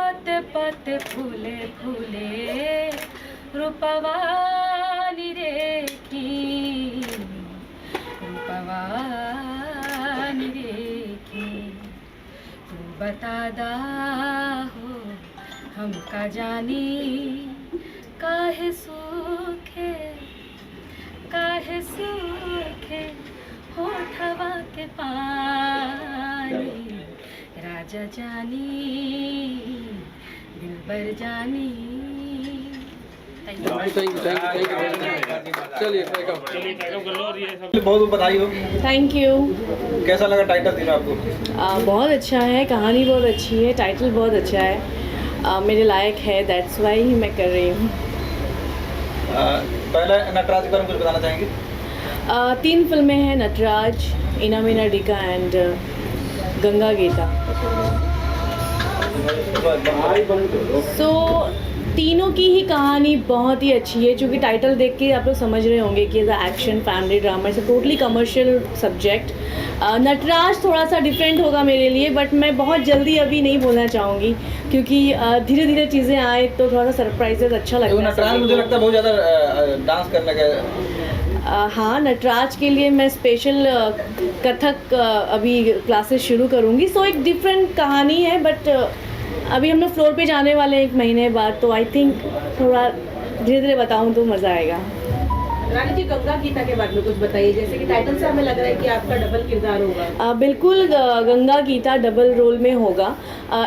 पते पते फूले फूले रूपवानी रेखी रूपवानी रेखी तू बता दा हो हमका जानी काहे सूखे होठवा के पानी राजा जानी दिलबर जानी। चलिए बहुत बहुत बधाई हो। Thank you. कैसा लगा टाइटल थीम आपको? बहुत अच्छा है, कहानी बहुत अच्छी है, टाइटल बहुत अच्छा है, मेरे लायक है, दैट्स वाई ही मैं कर रही हूँ। पहले नटराज के बारे में कुछ बताना चाहेंगे? 3 फिल्में हैं, नटराज, इना मीना डिका एंड गंगा गीता। सो तीनों की ही कहानी बहुत ही अच्छी है, क्योंकि टाइटल देख के आप लोग समझ रहे होंगे कि the action family drama is a totally commercial subject. Nataraj थोड़ा सा डिफरेंट होगा मेरे लिए, बट मैं बहुत जल्दी अभी नहीं बोलना चाहूँगी, क्योंकि धीरे धीरे चीज़ें आए तो थोड़ा सा सरप्राइजेज अच्छा लगता है। नटराज मुझे लगता है बहुत ज़्यादा डांस करने का। हाँ, नटराज के लिए मैं स्पेशल कथक अभी क्लासेस शुरू करूँगी। सो एक डिफरेंट कहानी है, बट अभी हम लोग फ्लोर पे जाने वाले हैं 1 महीने बाद, तो आई थिंक थोड़ा धीरे धीरे बताऊँ तो मज़ा आएगा। रानी जी, गंगा गीता के बारे में कुछ बताइए, जैसे कि टाइटल से हमें लग रहा है कि आपका डबल किरदार होगा। बिल्कुल, गंगा गीता डबल रोल में होगा।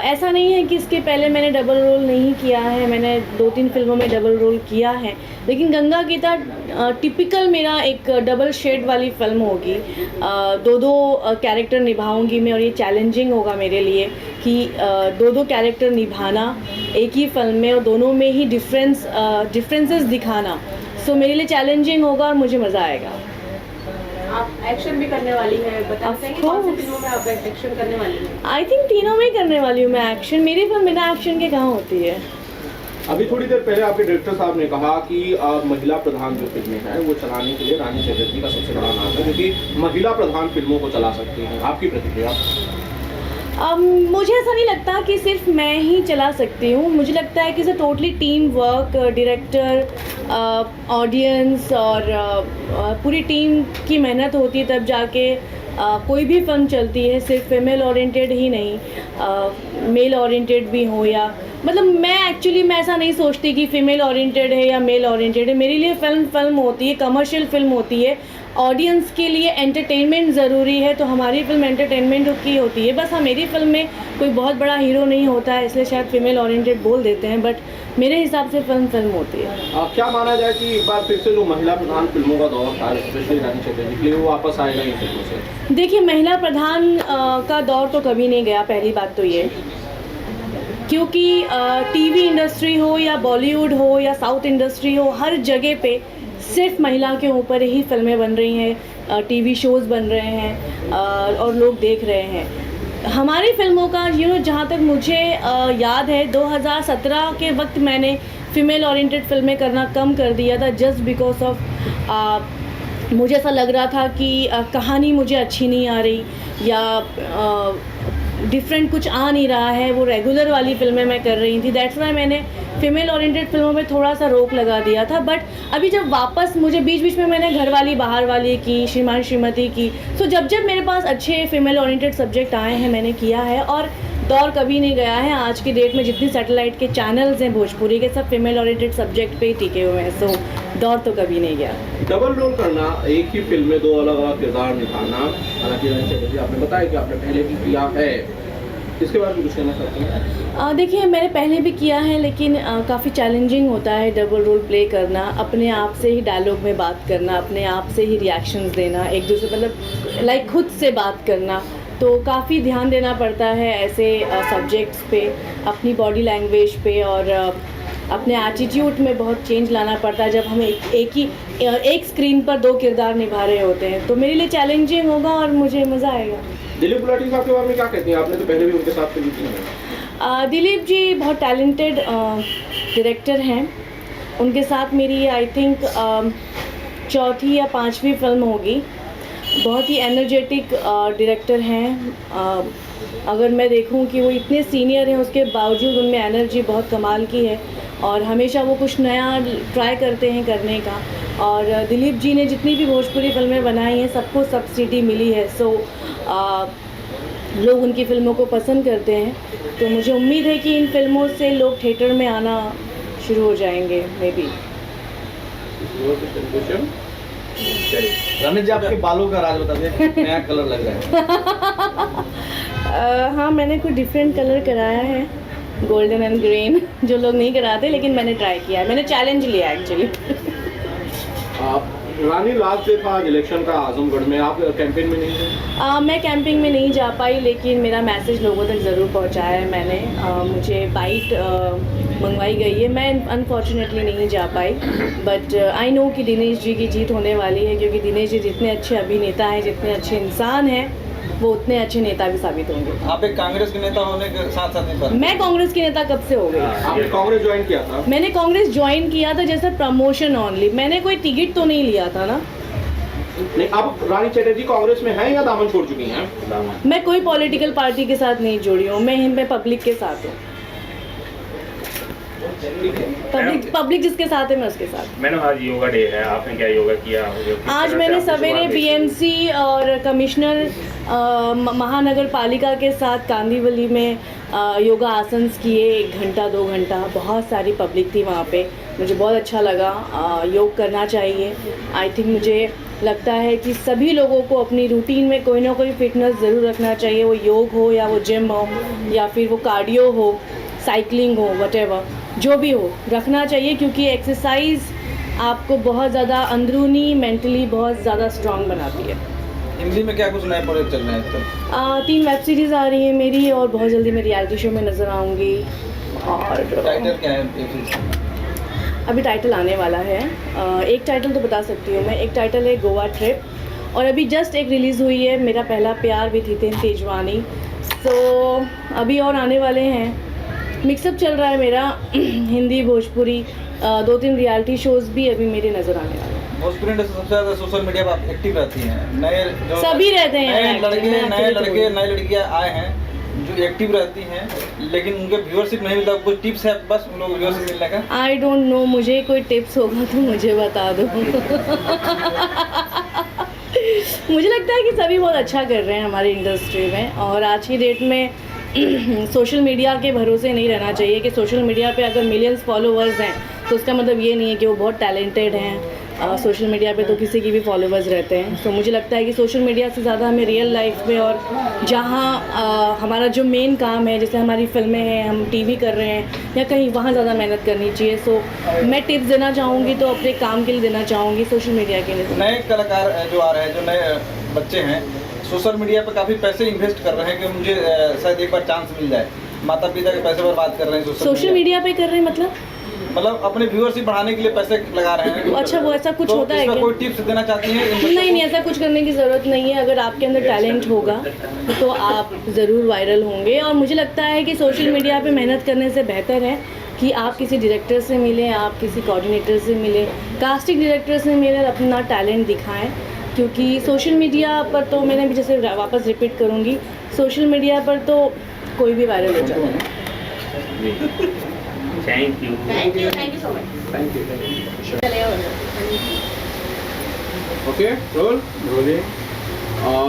ऐसा नहीं है कि इसके पहले मैंने डबल रोल नहीं किया है, मैंने 2-3 फिल्मों में डबल रोल किया है, लेकिन गंगा गीता टिपिकल मेरा एक डबल शेड वाली फिल्म होगी। 2 कैरेक्टर निभाऊंगी मैं, और ये चैलेंजिंग होगा मेरे लिए कि 2 कैरेक्टर निभाना एक ही फिल्म में, और दोनों में ही डिफरेंसेस दिखाना। सो मेरे लिए चैलेंजिंग होगा और मुझे मज़ा आएगा। आप एक्शन भी करने वाली है, बता सकते हैं कि कौन सी फिल्मों में आप एक्शन करने वाली हैं? आई थिंक तीनों में ही करने वाली हूँ मैं एक्शन। मेरी फिल्म बिना एक्शन के कहाँ होती है। अभी थोड़ी देर पहले आपके डायरेक्टर साहब ने कहा कि महिला प्रधान जो फिल्में हैं वो चलाने के लिए रानी चटर्जी का सबसे बड़ा नाम है, क्योंकि महिला प्रधान फिल्मों को चला सकती हैं। आपकी प्रतिक्रिया? मुझे ऐसा नहीं लगता कि सिर्फ मैं ही चला सकती हूँ। मुझे लगता है कि इसे totally team work, director, audience और पूरी टीम की मेहनत होती है, तब जाके कोई भी फिल्म चलती है। सिर्फ फीमेल ओरिएंटेड ही नहीं, मेल ओरिएंटेड भी हो, या मतलब मैं ऐसा नहीं सोचती कि फ़ीमेल ओरिएंटेड है या मेल ओरिएंटेड है। मेरे लिए फिल्म होती है, कमर्शियल फिल्म होती है, ऑडियंस के लिए एंटरटेनमेंट ज़रूरी है, तो हमारी फिल्म एंटरटेनमेंट की होती है। बस हाँ, मेरी फिल्म में कोई बहुत बड़ा हीरो नहीं होता है, इसलिए शायद फीमेल ओरिएंटेड बोल देते हैं, बट मेरे हिसाब से फिल्म होती है। क्या माना जाए कि एक बार फिर से जो महिला प्रधान फिल्मों का दौर था, स्पेशली रानी चटर्जी के लिए, वो वापस आएगा इन फिल्मों से? देखिए, महिला प्रधान का दौर तो कभी नहीं गया, पहली बात तो ये, क्योंकि टीवी इंडस्ट्री हो या बॉलीवुड हो या साउथ इंडस्ट्री हो, हर जगह पे सिर्फ महिला के ऊपर ही फिल्में बन रही हैं, टीवी शोज़ बन रहे हैं, और लोग देख रहे हैं। हमारी फिल्मों का जहाँ तक मुझे याद है, 2017 के वक्त मैंने फ़ीमेल ओरिएंटेड फिल्में करना कम कर दिया था, जस्ट बिकॉज ऑफ मुझे ऐसा लग रहा था कि कहानी मुझे अच्छी नहीं आ रही, या डिफरेंट कुछ आ नहीं रहा है, वो रेगुलर वाली फिल्में मैं कर रही थी। दैट्स वाई मैंने फीमेल ओरिएंटेड फिल्मों में थोड़ा सा रोक लगा दिया था। बट अभी जब वापस मुझे बीच में मैंने घरवाली बाहर वाली की, श्रीमान श्रीमती की, सो जब मेरे पास अच्छे फीमेल ओरिएंटेड सब्जेक्ट आए हैं, मैंने किया है, और दौर कभी नहीं गया है। आज की डेट में जितनी सैटेलाइट के चैनल्स हैं भोजपुरी के, सब फीमेल ओरिएंटेड सब्जेक्ट पे ही टिके हुए हैं, सो दौर तो कभी नहीं गया। डबल रोल करना, एक ही फिल्म में 2 अलग अलग किरदार निभाना, हालांकि आपने बताया कि आपने पहले भी किया है, इसके बारे में कुछ कहना चाहते हैं? देखिए, मैंने पहले भी किया है, लेकिन काफ़ी चैलेंजिंग होता है डबल रोल प्ले करना। अपने आप से ही डायलॉग में बात करना, अपने आप से ही रिएक्शंस देना, एक दूसरे मतलब लाइक खुद से बात करना, तो काफ़ी ध्यान देना पड़ता है ऐसे सब्जेक्ट्स पे, अपनी बॉडी लैंग्वेज पे, और अपने एटीट्यूड में बहुत चेंज लाना पड़ता है जब हम एक स्क्रीन पर 2 किरदार निभा रहे होते हैं। तो मेरे लिए चैलेंजिंग होगा और मुझे मज़ा आएगा। दिलीप गुलाटी साहब के बारे में क्या कहती हैं? आपने तो पहले भी उनके साथ फिल्म की है। दिलीप जी बहुत टैलेंटेड डायरेक्टर हैं। उनके साथ मेरी आई थिंक 4थी या 5वीं फिल्म होगी। बहुत ही एनर्जेटिक डायरेक्टर हैं, अगर मैं देखूं कि वो इतने सीनियर हैं उसके बावजूद उनमें एनर्जी बहुत कमाल की है और हमेशा वो कुछ नया ट्राई करते हैं करने का। और दिलीप जी ने जितनी भी भोजपुरी फिल्में बनाई हैं सबको सब्सिडी मिली है, सो लोग उनकी फ़िल्मों को पसंद करते हैं। तो मुझे उम्मीद है कि इन फिल्मों से लोग थिएटर में आना शुरू हो जाएंगे मे बी। रमेश जी, आपके बालों का राज बताइए, नया कलर लग रहा है। हाँ, मैंने कुछ डिफरेंट कलर कराया है, गोल्डन एंड ग्रीन, जो लोग नहीं कराते लेकिन मैंने ट्राई किया है, मैंने चैलेंज लिया एक्चुअली। आप रानी लास्ट डे था इलेक्शन का आजमगढ़ में, आप कैंपेन में नहीं थे? मैं कैंपिंग में नहीं जा पाई लेकिन मेरा मैसेज लोगों तक ज़रूर पहुंचाया है मैंने। मुझे बाइट मंगवाई गई है, मैं अनफॉर्चुनेटली नहीं जा पाई, बट आई नो कि दिनेश जी की जीत होने वाली है, क्योंकि दिनेश जी जितने अच्छे अभिनेता हैं, जितने अच्छे इंसान हैं, वो उतने अच्छे नेता भी साबित होंगे। आप एक कांग्रेस के नेता होने के साथ साथ ही मैं कांग्रेस की नेता कब से हो गई? आपने कांग्रेस ज्वाइन किया था? मैंने कांग्रेस ज्वाइन किया था जैसे प्रमोशन ओनली, मैंने कोई टिकट तो नहीं लिया था ना। नहीं, आप रानी चटर्जी कांग्रेस में हैं या दामन छोड़ चुकी हैं? मैं कोई पॉलिटिकल पार्टी के साथ नहीं जुड़ी हूँ, मैं पब्लिक के साथ हूँ। पब्लिक जिसके साथ है मैं उसके साथ। मैडम, आज योगा डे है, आपने क्या योगा किया? आज मैंने सवेरे पीएमसी और कमिश्नर महानगर पालिका के साथ कांदीवली में योगा आसन्स किए, 1 घंटा 2 घंटा, बहुत सारी पब्लिक थी वहाँ पे, मुझे बहुत अच्छा लगा। योग करना चाहिए। आई थिंक मुझे लगता है कि सभी लोगों को अपनी रूटीन में कोई ना कोई फिटनेस ज़रूर रखना चाहिए, वो योग हो या वो जिम हो या फिर वो कार्डियो हो, साइकिलिंग हो, वटेवर जो भी हो, रखना चाहिए, क्योंकि एक्सरसाइज आपको बहुत ज़्यादा अंदरूनी मेंटली बहुत ज़्यादा स्ट्रांग बनाती है। हिंदी में क्या कुछ नए प्रोजेक्ट चल रहे हैं अब तक? 3 वेब सीरीज़ आ रही है मेरी और बहुत जल्दी मैं रियलिटी शो में नज़र आऊँगी। और टाइटल क्या है? अभी टाइटल आने वाला है, एक टाइटल तो बता सकती हूँ मैं, एक टाइटल है गोवा ट्रिप, और अभी जस्ट एक रिलीज़ हुई है मेरा पहला प्यार विद हितेन तेजवानी। तो अभी और आने वाले हैं, मिक्सअप चल रहा है मेरा हिंदी भोजपुरी, 2-3 रियलिटी शोज़ भी अभी मेरे नज़र आने वाले हैं। भोजपुरी इंडस्ट्री सबसे ज़्यादा सोशल मीडिया पर आप एक्टिव रहती हैं, नए जो सभी रहते हैं, नए लड़के नए लड़कियाँ आए हैं जो एक्टिव रहती हैं, लेकिन उनके व्यूअरशिप नहीं मिलता, कुछ टिप्स है बस उन लोग व्यूअरशिप मिलने का? आई डोंट नो, मुझे कोई टिप्स होगा तो मुझे बता दो। मुझे लगता है कि सभी बहुत अच्छा कर रहे हैं हमारी इंडस्ट्री में, और आज की डेट में सोशल मीडिया के भरोसे नहीं रहना चाहिए कि सोशल मीडिया पे अगर मिलियंस फॉलोअर्स हैं तो उसका मतलब ये नहीं है कि वो बहुत टैलेंटेड हैं। सोशल मीडिया पे तो किसी की भी फॉलोअर्स रहते हैं। तो मुझे लगता है कि सोशल मीडिया से ज़्यादा हमें रियल लाइफ में और जहाँ हमारा जो मेन काम है, जैसे हमारी फिल्में हैं, हम टीवी कर रहे हैं या कहीं, वहाँ ज़्यादा मेहनत करनी चाहिए। सो मैं टिप्स देना चाहूँगी तो अपने काम के लिए देना चाहूँगी, सोशल मीडिया के लिए। नए कलाकार जो आ रहे हैं, जो नए बच्चे हैं, सोशल मीडिया पर काफ़ी पैसे इन्वेस्ट कर रहे हैं कि मुझे शायद एक बार चांस मिल जाए, माता पिता के पैसे बर्बाद कर रहे हैं सोशल मीडिया पे कर रहे हैं, मतलब अपने व्यूअरशिप बढ़ाने के लिए पैसे लगा रहे हैं। अच्छा, वो ऐसा कुछ तो होता है क्या? कोई टिप्स देना चाहती हैं? नहीं, ऐसा कुछ करने की ज़रूरत नहीं है। अगर आपके अंदर टैलेंट होगा तो आप ज़रूर वायरल होंगे, और मुझे लगता है कि सोशल मीडिया पे मेहनत करने से बेहतर है कि आप किसी डायरेक्टर से मिलें, आप किसी कोऑर्डिनेटर से मिलें, कास्टिंग डायरेक्टर से मिलें, अपना टैलेंट दिखाएं। क्योंकि सोशल मीडिया पर तो, मैंने भी जैसे वापस रिपीट करूँगी, सोशल मीडिया पर तो कोई भी वायरल हो जाता है। Thank you so much. Okay, rolling.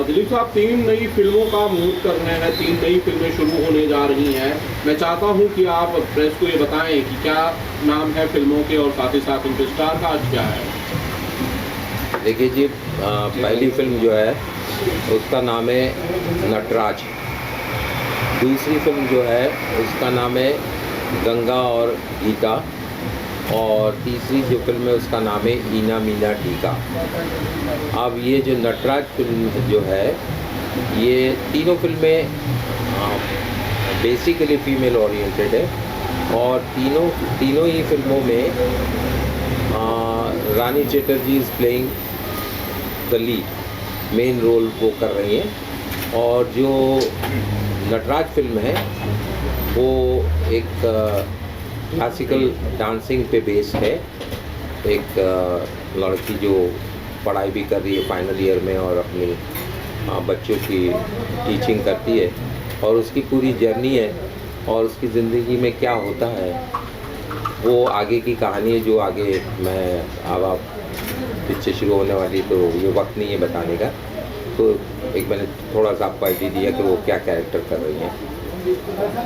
Dilip साहब, 3 नई फिल्मों का मुहूर्त करने हैं, 3 नई फिल्में शुरू होने जा रही हैं। मैं चाहता हूं कि आप प्रेस को ये बताएं कि क्या नाम है फिल्मों के, और साथ ही साथ उनके स्टार का आज क्या है। देखिए जी, पहली फिल्म जो है उसका नाम है नटराज। दूसरी फिल्म जो है उसका नाम है गंगा और गीता, और तीसरी जो फिल्म है उसका नाम है ईना मीना टीका। अब ये जो नटराज फिल्म जो है, ये तीनों फिल्में बेसिकली फीमेल ओरिएंटेड है, और तीनों ही फिल्मों में Rani Chatterjee is playing the lead, main role वो कर रही हैं। और जो नटराज फिल्म है वो एक क्लासिकल डांसिंग पे बेस्ड है। एक लड़की जो पढ़ाई भी कर रही है फाइनल ईयर में और अपनी बच्चों की टीचिंग करती है, और उसकी पूरी जर्नी है और उसकी ज़िंदगी में क्या होता है वो आगे की कहानी है, जो आगे मैं अब आप पिक्चर शुरू होने वाली तो ये वक्त नहीं है बताने का, तो एक मैंने थोड़ा सा आपको आइडिया दिया कि वो क्या कैरेक्टर कर रही हैं।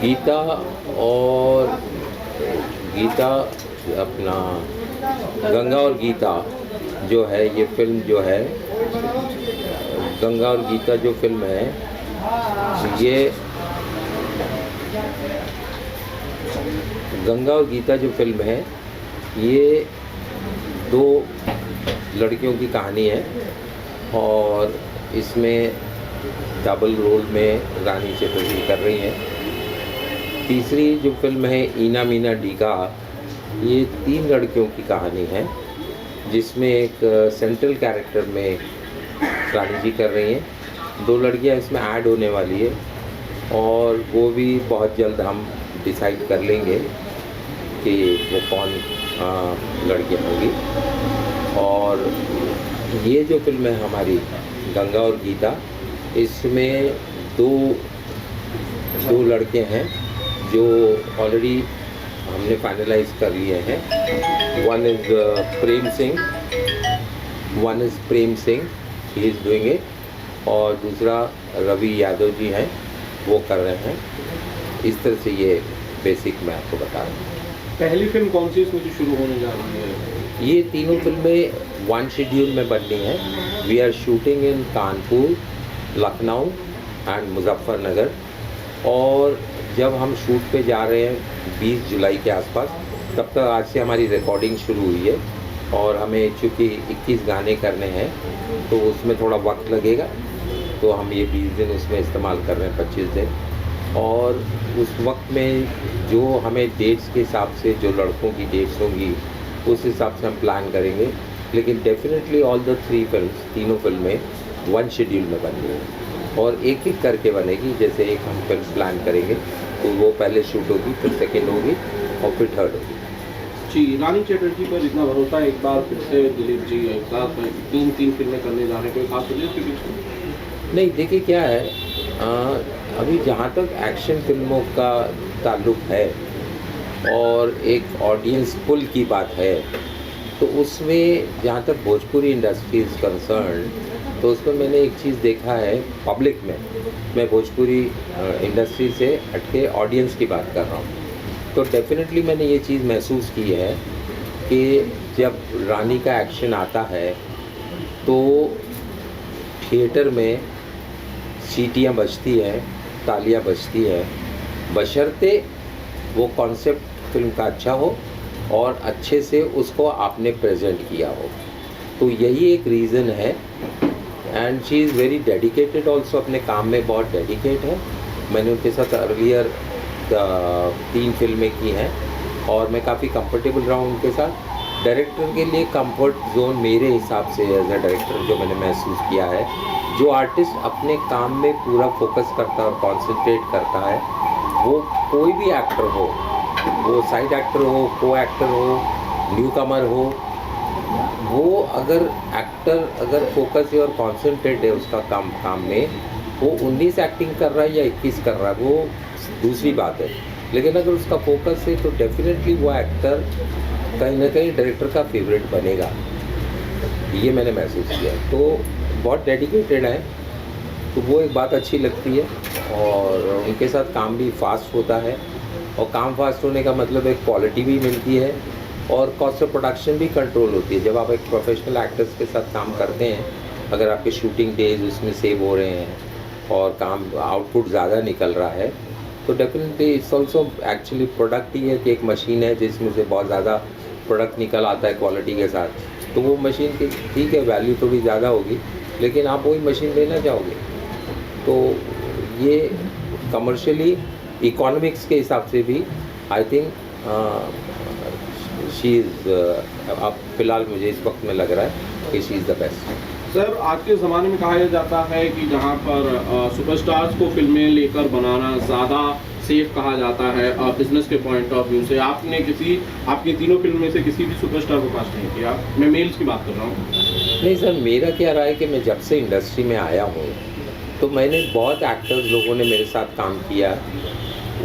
गीता अपना गंगा और गीता जो है, ये फिल्म जो है गंगा और गीता जो फिल्म है, ये गंगा और गीता जो फिल्म है ये दो लड़कियों की कहानी है और इसमें डबल रोल में रानी चटर्जी कर रही हैं। तीसरी जो फिल्म है ईना मीना डीका, ये 3 लड़कियों की कहानी है जिसमें एक सेंट्रल कैरेक्टर में रानी जी कर रही हैं। 2 लड़कियां इसमें ऐड होने वाली है और वो भी बहुत जल्द हम डिसाइड कर लेंगे कि वो कौन लड़कियां होंगी। और ये जो फिल्म है हमारी गंगा और गीता, इसमें दो लड़के हैं जो ऑलरेडी हमने फाइनलाइज कर लिए हैं। One is Prem Singh, he is doing it, और दूसरा रवि यादव जी हैं, वो कर रहे हैं। इस तरह से ये बेसिक मैं आपको बता रहा हूँ। पहली फिल्म कौन सी इसमें जो शुरू होने जा रही है? ये तीनों फिल्में 1 शेड्यूल में बननी है। We are shooting in Kanpur, Lucknow and Muzaffarnagar, और जब हम शूट पे जा रहे हैं 20 जुलाई के आसपास, तब तक आज से हमारी रिकॉर्डिंग शुरू हुई है और हमें चूँकि 21 गाने करने हैं तो उसमें थोड़ा वक्त लगेगा, तो हम ये 20 दिन उसमें इस्तेमाल कर रहे हैं, 25 दिन। और उस वक्त में जो हमें डेट्स के हिसाब से जो लड़कों की डेट्स होंगी उस हिसाब से हम प्लान करेंगे, लेकिन डेफिनेटली ऑल द 3 फिल्म्स, तीनों फिल्में 1 शेड्यूल में बननी है और एक एक करके बनेगी। जैसे एक हम फिल्म प्लान करेंगे तो वो पहले शूट होगी, फिर सेकेंड होगी और फिर थर्ड होगी। जी, रानी चटर्जी पर इतना भरोसा है, एक बार फिर से दिलीप जी एक साथ में 3 फिल्में करने जा रहे हैं, कोई खास वजह के पीछे? नहीं, देखिए क्या है, अभी जहाँ तक एक्शन फिल्मों का ताल्लुक है और एक ऑडियंस पुल की बात है, तो उसमें जहाँ तक भोजपुरी इंडस्ट्री इज़ कंसर्न, तो उसमें मैंने एक चीज़ देखा है पब्लिक में, मैं भोजपुरी इंडस्ट्री से हटके ऑडियंस की बात कर रहा हूँ, तो डेफिनेटली मैंने ये चीज़ महसूस की है कि जब रानी का एक्शन आता है तो थिएटर में सीटियाँ बजती हैं, तालियाँ बजती हैं, बशर्ते वो कॉन्सेप्ट फिल्म का अच्छा हो और अच्छे से उसको आपने प्रेजेंट किया हो। तो यही एक रीज़न है। And she is very dedicated also, अपने काम में बहुत डेडिकेट है। मैंने उनके साथ अर्लियर 3 फिल्में की हैं और मैं काफ़ी कंफर्टेबल रहा हूँ उनके साथ। डायरेक्टर के लिए कंफर्ट जोन मेरे हिसाब से एज ए डायरेक्टर जो मैंने महसूस किया है, जो आर्टिस्ट अपने काम में पूरा फोकस करता है और कॉन्सेंट्रेट करता है, वो कोई भी एक्टर हो, वो साइड एक्टर हो, को एक्टर हो, न्यू कमर हो, वो अगर फोकस है और कॉन्सेंट्रेट है उसका काम में, वो 19 एक्टिंग कर रहा है या 21 कर रहा है, वो दूसरी बात है। लेकिन अगर उसका फोकस है तो डेफिनेटली वो एक्टर कहीं ना कहीं डायरेक्टर का फेवरेट बनेगा, ये मैंने महसूस किया। तो बहुत डेडिकेटेड है, तो वो एक बात अच्छी लगती है और उनके साथ काम भी फास्ट होता है, और काम फास्ट होने का मतलब एक क्वालिटी भी मिलती है और कॉस्ट ऑफ प्रोडक्शन भी कंट्रोल होती है। जब आप एक प्रोफेशनल एक्टर्स के साथ काम करते हैं, अगर आपके शूटिंग डेज उसमें सेव हो रहे हैं और काम आउटपुट ज़्यादा निकल रहा है, तो definitely it's also actually product ही है कि एक मशीन है जिसमें से बहुत ज़्यादा प्रोडक्ट निकल आता है क्वालिटी के साथ, तो वो मशीन की ठीक है वैल्यू थोड़ी ज़्यादा होगी, लेकिन आप वही मशीन लेना चाहोगे। तो ये कमर्शियली इकोनॉमिक्स के हिसाब से भी आई थिंक शी इज़, अब फ़िलहाल मुझे इस वक्त में लग रहा है कि she is the best. Sir, आज के ज़माने में कहा जाता है कि जहाँ पर सुपरस्टार्स को फिल्में लेकर बनाना ज़्यादा सेफ कहा जाता है बिजनेस के पॉइंट ऑफ व्यू से। आपने आपकी तीनों फिल्म में से किसी भी सुपरस्टार को कास्ट नहीं किया, मैं मेल्स की बात कर रहा हूँ। नहीं सर, मेरा क्या राय है कि मैं जब से इंडस्ट्री में आया हूँ तो मैंने बहुत एक्टर्स लोगों ने मेरे साथ काम किया।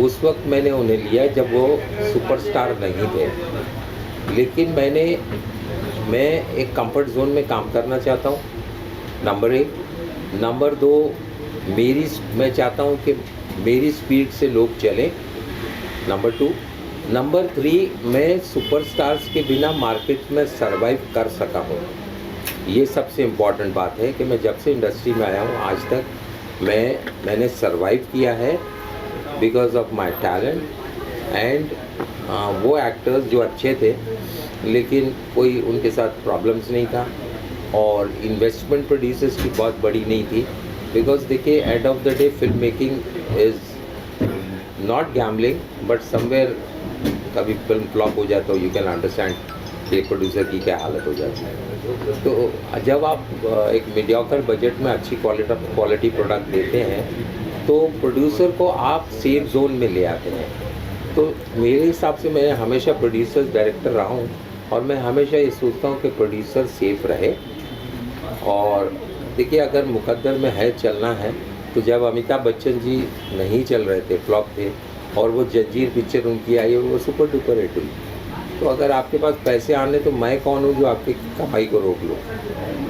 उस वक्त मैंने उन्हें लिया जब वो सुपरस्टार नहीं थे, लेकिन मैं एक कंफर्ट जोन में काम करना चाहता हूँ, नंबर 1। नंबर 2, मैं चाहता हूँ कि मेरी स्पीड से लोग चलें, नंबर 2। नंबर 3, मैं सुपरस्टार्स के बिना मार्केट में सरवाइव कर सका हूँ। ये सबसे इम्पॉर्टेंट बात है कि मैं जब से इंडस्ट्री में आया हूँ आज तक मैंने सरवाइव किया है because of my talent and वो एक्टर्स जो अच्छे थे लेकिन कोई उनके साथ प्रॉब्लम्स नहीं था और इन्वेस्टमेंट प्रोड्यूसर्स की बहुत बड़ी नहीं थी। बिकॉज देखिए, end of the day film making is not gambling, but somewhere कभी फिल्म फ्लॉप हो जाए तो यू कैन अंडरस्टैंड कि प्रोड्यूसर की क्या हालत हो जाती है। तो जब आप एक मीडियोकर बजट में अच्छी क्वालिटी प्रोडक्ट देते हैं तो प्रोड्यूसर को आप सेफ जोन में ले आते हैं। तो मेरे हिसाब से मैं हमेशा प्रोड्यूसर डायरेक्टर रहा हूँ और मैं हमेशा ये सोचता हूँ कि प्रोड्यूसर सेफ रहे। और देखिए, अगर मुकद्दर में है चलना है तो जब अमिताभ बच्चन जी नहीं चल रहे थे, फ्लॉप थे, और वो जंजीर पिक्चर उनकी आई और वो सुपर डुपर हिट हुई, तो अगर आपके पास पैसे आने तो मैं कौन हूँ जो आपकी कमाई को रोक लूँ।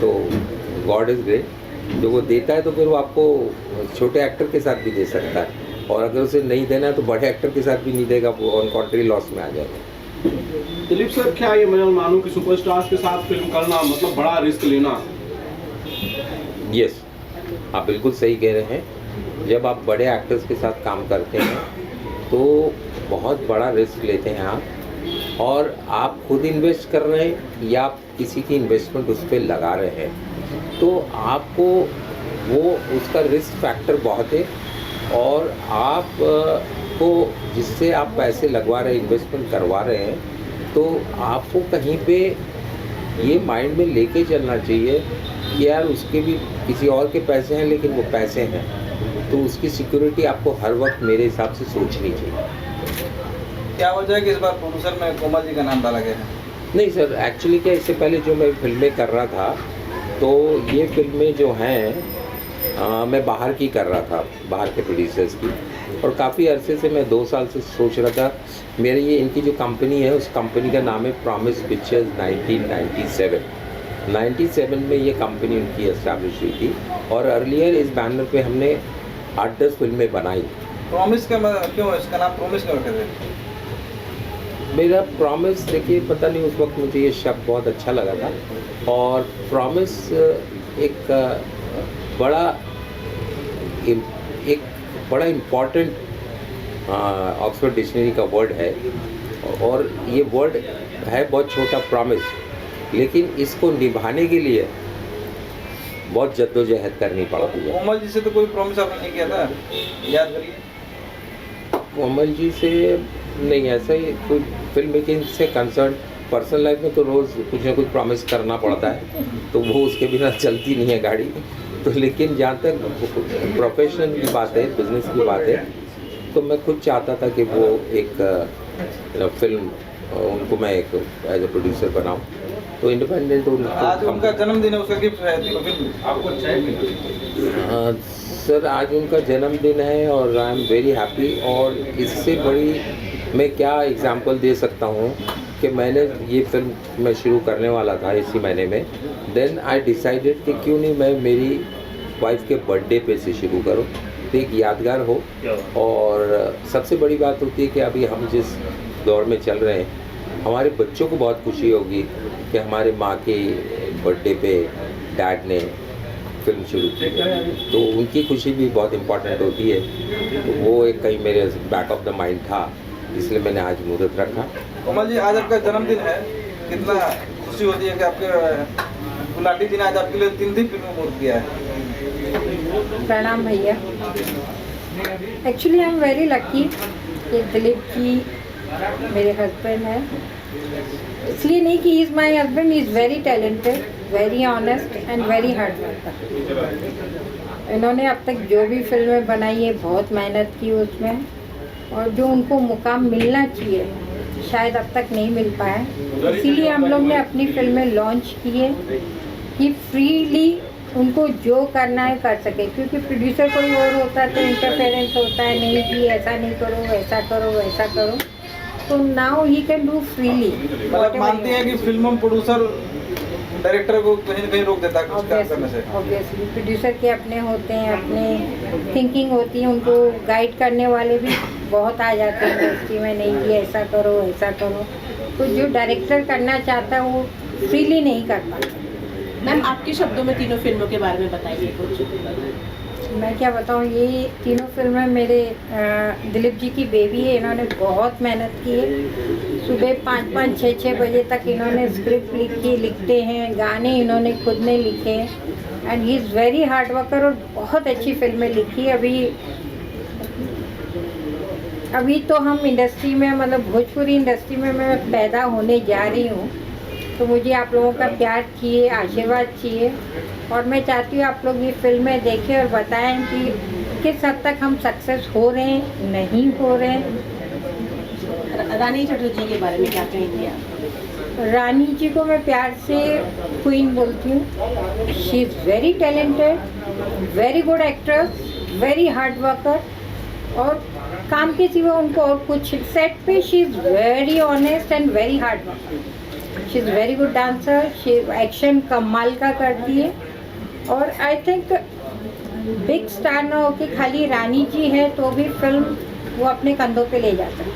तो गॉड इज़ ग्रेट, जो वो देता है तो फिर वो आपको छोटे एक्टर के साथ भी दे सकता है, और अगर उसे नहीं देना है तो बड़े एक्टर के साथ भी नहीं देगा, वो ऑन कॉन्ट्री लॉस में आ जाएगा। दिलीप सर, क्या ये मैं मानूं कि सुपरस्टार्स के साथ फिल्म करना मतलब बड़ा रिस्क लेना? यस, आप बिल्कुल सही कह रहे हैं। जब आप बड़े एक्टर्स के साथ काम करते हैं तो बहुत बड़ा रिस्क लेते हैं आप, और आप खुद इन्वेस्ट कर रहे हैं या आप किसी की इन्वेस्टमेंट उस पर लगा रहे हैं, तो आपको वो उसका रिस्क फैक्टर बहुत है। और आप को जिससे आप पैसे लगवा रहे हैं, इन्वेस्टमेंट करवा रहे हैं, तो आपको कहीं पे ये माइंड में लेके चलना चाहिए कि यार उसके भी किसी और के पैसे हैं लेकिन वो पैसे हैं, तो उसकी सिक्योरिटी आपको हर वक्त मेरे हिसाब से सोचनी चाहिए। क्या वजह है कि इस बार प्रोड्यूसर में कोमल जी का नाम डाला गया है? नहीं सर, एक्चुअली क्या, इससे पहले जो मैं फिल्में कर रहा था तो ये फिल्में जो हैं मैं बाहर की कर रहा था, बाहर के प्रोड्यूसर्स की, और काफ़ी अरसे से मैं 2 साल से सोच रहा था। मेरी ये इनकी जो कंपनी है उस कंपनी का नाम है प्रॉमिस पिक्चर्स। 1997 में ये कंपनी उनकी एस्टैब्लिश हुई थी, और अर्लियर इस बैनर पे हमने 8-10 फिल्में बनाई। प्रॉमिस का क्यों इसका नाम प्रॉमिस क्यों रखे थे? मेरा प्रॉमिस, देखिए पता नहीं, उस वक्त मुझे ये शब्द बहुत अच्छा लगा था, और प्रॉमिस एक बड़ा इम्पॉर्टेंट ऑक्सफोर्ड डिक्शनरी का वर्ड है, और ये वर्ड है बहुत छोटा, प्रॉमिस, लेकिन इसको निभाने के लिए बहुत जद्दोजहद करनी पड़ती है। कोमल जी से तो कोई प्रॉमिस आपने नहीं किया था, याद करिए। कोमल जी से नहीं, ऐसा ही कोई फिल्म मेकिंग से कंसर्न, पर्सनल लाइफ में तो रोज़ कुछ ना कुछ प्रॉमिस करना पड़ता है, तो वो उसके बिना चलती नहीं है गाड़ी। तो लेकिन जहाँ तक प्रोफेशनल की बात है, बिजनेस की बात है, तो मैं खुद चाहता था कि वो एक फिल्म उनको मैं एक एज ए प्रोड्यूसर बनाऊँ, तो इंडिपेंडेंट आज उनका जन्मदिन है, उसका गिफ्ट है फिल्म आपको अच्छा है? सर, आज उनका जन्मदिन है और आई एम वेरी हैप्पी। और इससे बड़ी मैं क्या एग्जांपल दे सकता हूँ कि मैंने ये फिल्म मैं शुरू करने वाला था इसी महीने में, देन आई डिसाइडेड कि क्यों नहीं मैं मेरी वाइफ के बर्थडे पे से शुरू करूँ, तो एक यादगार हो। और सबसे बड़ी बात होती है कि अभी हम जिस दौर में चल रहे हैं, हमारे बच्चों को बहुत खुशी होगी कि हमारे माँ के बर्थडे पे डैड ने फिल्म शुरू की, तो उनकी खुशी भी बहुत इम्पोर्टेंट होती है। तो वो एक कहीं मेरे बैक ऑफ द माइंड था, इसलिए मैंने आज मुहूर्त रखा। कोमल जी, आज आपका जन्मदिन है, कितना खुशी होती है कि आपके गुलाटी जी ने आज आपके लिए 3 फिल्म मुहूर्त किया है। प्रणाम भैया। Actually I am very lucky कि दिलीप जी मेरे हस्बैंड हैं, इसलिए नहीं कि is my husband, is very talented, very honest and very hard worker. इन्होंने अब तक जो भी फिल्में बनाई है बहुत मेहनत की उसमें, और जो उनको मुकाम मिलना चाहिए शायद अब तक नहीं मिल पाया, इसीलिए हम लोग ने अपनी फिल्में लॉन्च की है कि फ्रीली उनको जो करना है कर सके, क्योंकि प्रोड्यूसर कोई और होता है तो इंटरफेरेंस होता है, नहीं जी ऐसा नहीं करो, ऐसा करो, वैसा करो। तो now he can do freely. मतलब मानते हैं कि फिल्म प्रोड्यूसर डायरेक्टर को कहीं न कहीं रोक देता है कुछ काम करने से? ऑब्वियसली प्रोड्यूसर के अपने होते हैं, अपने थिंकिंग होती है, उनको गाइड करने वाले भी बहुत आ जाते हैं इंडस्ट्री में, नहीं जी ऐसा करो, ऐसा करो। तो जो डायरेक्टर करना चाहता है वो फ्रीली नहीं कर पाता। मैम आपके शब्दों में तीनों फिल्मों के बारे में बताइए कुछ। मैं क्या बताऊँ, ये तीनों फिल्में मेरे दिलीप जी की बेबी है। इन्होंने बहुत मेहनत की है। सुबह 5-5, 6-6 बजे तक इन्होंने स्क्रिप्ट लिखते हैं, गाने इन्होंने खुद ने लिखे and he is very hard worker और बहुत अच्छी फिल्में लिखी। अभी तो हम इंडस्ट्री में, मतलब भोजपुरी इंडस्ट्री में मैं पैदा होने जा रही हूँ, तो मुझे आप लोगों का प्यार चाहिए, आशीर्वाद चाहिए और मैं चाहती हूँ आप लोग ये फिल्में देखें और बताएं कि किस हद तक हम सक्सेस हो रहे हैं, नहीं हो रहे हैं। रानी चटर्जी के बारे में क्या कहेंगे आप? रानी जी को मैं प्यार से क्वीन बोलती हूँ। She is very talented, very good actress, very hard worker और काम के सिवा उनको और कुछ, सेट पे she is very honest and very hard worker. She is very good dancer, she action कमाल का करती है और आई थिंक बिग स्टार ना हो कि खाली रानी जी है तो भी फिल्म वो अपने कंधों पे ले जाता है।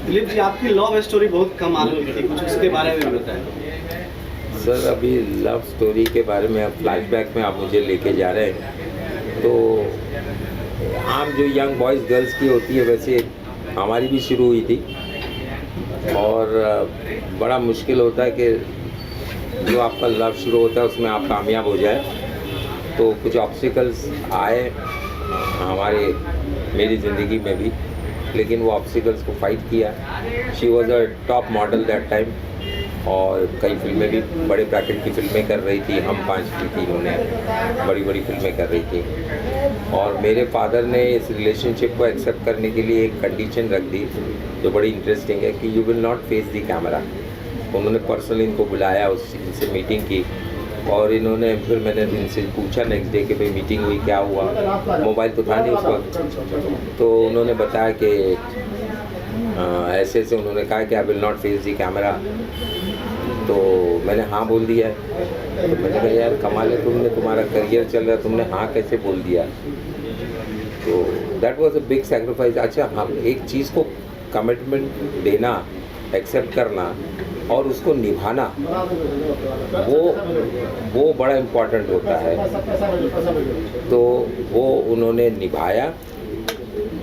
दिलीप जी, आपकी लव स्टोरी बहुत कमाल की थी, कुछ उसके बारे में भी बताएं। सर अभी लव स्टोरी के बारे में अब फ्लैशबैक में आप मुझे लेके जा रहे हैं, तो आम जो यंग बॉयज़ गर्ल्स की होती है वैसे हमारी भी शुरू हुई थी और बड़ा मुश्किल होता है कि जो आपका लव शुरू होता है उसमें आप कामयाब हो जाए। तो कुछ ऑब्स्टिकल्स आए मेरी ज़िंदगी में भी, लेकिन वो ऑब्स्टिकल्स को फाइट किया। She was a top model that time और कई फिल्में भी बड़े ब्रैकेट की फिल्में कर रही थी। हम 5 की थी, उन्होंने बड़ी बड़ी फिल्में कर रही थी और मेरे फादर ने इस रिलेशनशिप को एक्सेप्ट करने के लिए एक कंडीशन रख दी जो बड़ी इंटरेस्टिंग है कि you will not face the camera. उन्होंने पर्सनली इनको बुलाया, इनसे मीटिंग की और इन्होंने फिर मैंने इनसे पूछा नेक्स्ट डे कि भाई मीटिंग हुई, क्या हुआ। मोबाइल तो था नहीं उस वक्त, तो उन्होंने बताया कि ऐसे उन्होंने कहा कि I will not face the camera. तो मैंने हाँ बोल दिया। तो मैंने कहा यार कमाल है, तुम्हारा करियर चल रहा है, तुमने हाँ कैसे बोल दिया। तो that was a big sacrifice. अच्छा, हम एक चीज़ को कमिटमेंट देना, एक्सेप्ट करना और उसको निभाना, वो बड़ा इम्पोर्टेंट होता है। तो वो उन्होंने निभाया,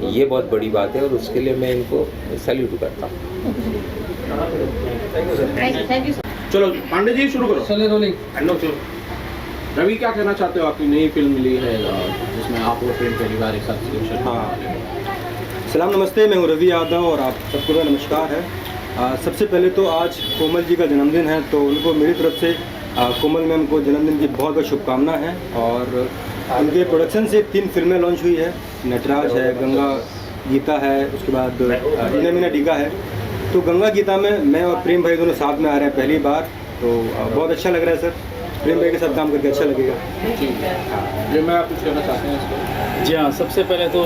ये बहुत बड़ी बात है और उसके लिए मैं इनको सैल्यूट करता हूँ। Thank you. चलो पांडे जी शुरू करो। चलिए रोलिंग। रवि, क्या कहना चाहते हो? आपकी नई फिल्म मिली है जिसमें आप और प्रेम परिवार एक साथ सिलेक्शन। हाँ, सलाम नमस्ते, मैं हूँ रवि यादव और आप सबको नमस्कार है। सबसे पहले तो आज कोमल जी का जन्मदिन है, तो उनको मेरी तरफ से कोमल मैम को जन्मदिन की बहुत बहुत शुभकामना है। और उनके प्रोडक्शन से 3 फिल्में लॉन्च हुई है, नटराज है, गंगा गीता है, उसके बाद मीना मीना डीगा है। तो गंगा गीता में मैं और प्रेम भाई दोनों साथ में आ रहे हैं पहली बार, तो बहुत अच्छा लग रहा है सर। प्रेम भाई के साथ काम करके अच्छा लगेगा। जी, मैं आप कुछ कहना चाहते हैं इसको? जी हाँ, सबसे पहले तो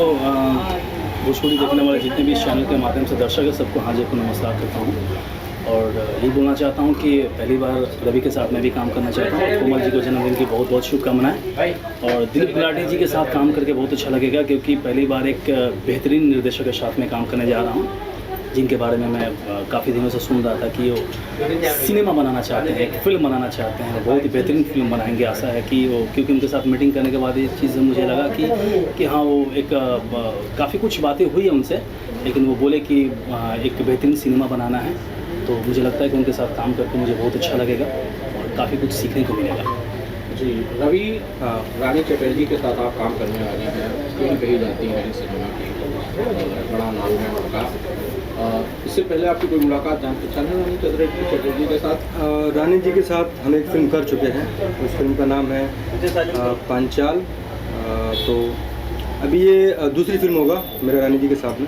भोजपुरी देखने वाले जितने भी इस चैनल के माध्यम से दर्शक है सबको हाजिर को नमस्कार करता हूँ और ये बोलना चाहता हूँ कि पहली बार रवि के साथ मैं भी काम करना चाहता हूँ। कोमल जी को जन्मदिन की बहुत बहुत शुभकामनाएं और दिलीप गुलाटी जी के साथ काम करके बहुत अच्छा लगेगा क्योंकि पहली बार एक बेहतरीन निर्देशक के साथ में काम करने जा रहा हूँ, जिनके बारे में मैं काफ़ी दिनों से सुन रहा था कि वो सिनेमा बनाना चाहते हैं, एक फ़िल्म बनाना चाहते हैं, बहुत ही बेहतरीन फिल्म बनाएंगे। आशा है कि वो, क्योंकि उनके साथ मीटिंग करने के बाद ये चीज़ मुझे लगा कि हाँ वो एक काफ़ी कुछ बातें हुई है उनसे, लेकिन वो बोले कि एक बेहतरीन सिनेमा बनाना है। तो मुझे लगता है कि उनके साथ काम करके मुझे बहुत अच्छा लगेगा और काफ़ी कुछ सीखने को मिलेगा। जी रवि, रानी चटर्जी के साथ आप काम करने वाले हैं, क्यों कही जाती है इस सिनेमा की, बड़ा नाम है उनका। इससे पहले आपकी कोई मुलाकात जान पहचान है रानी चटर्जी के साथ? रानी जी के साथ हम एक फिल्म कर चुके हैं, उस फिल्म का नाम है पांचाल। तो अभी ये दूसरी फिल्म होगा मेरा रानी जी के साथ में।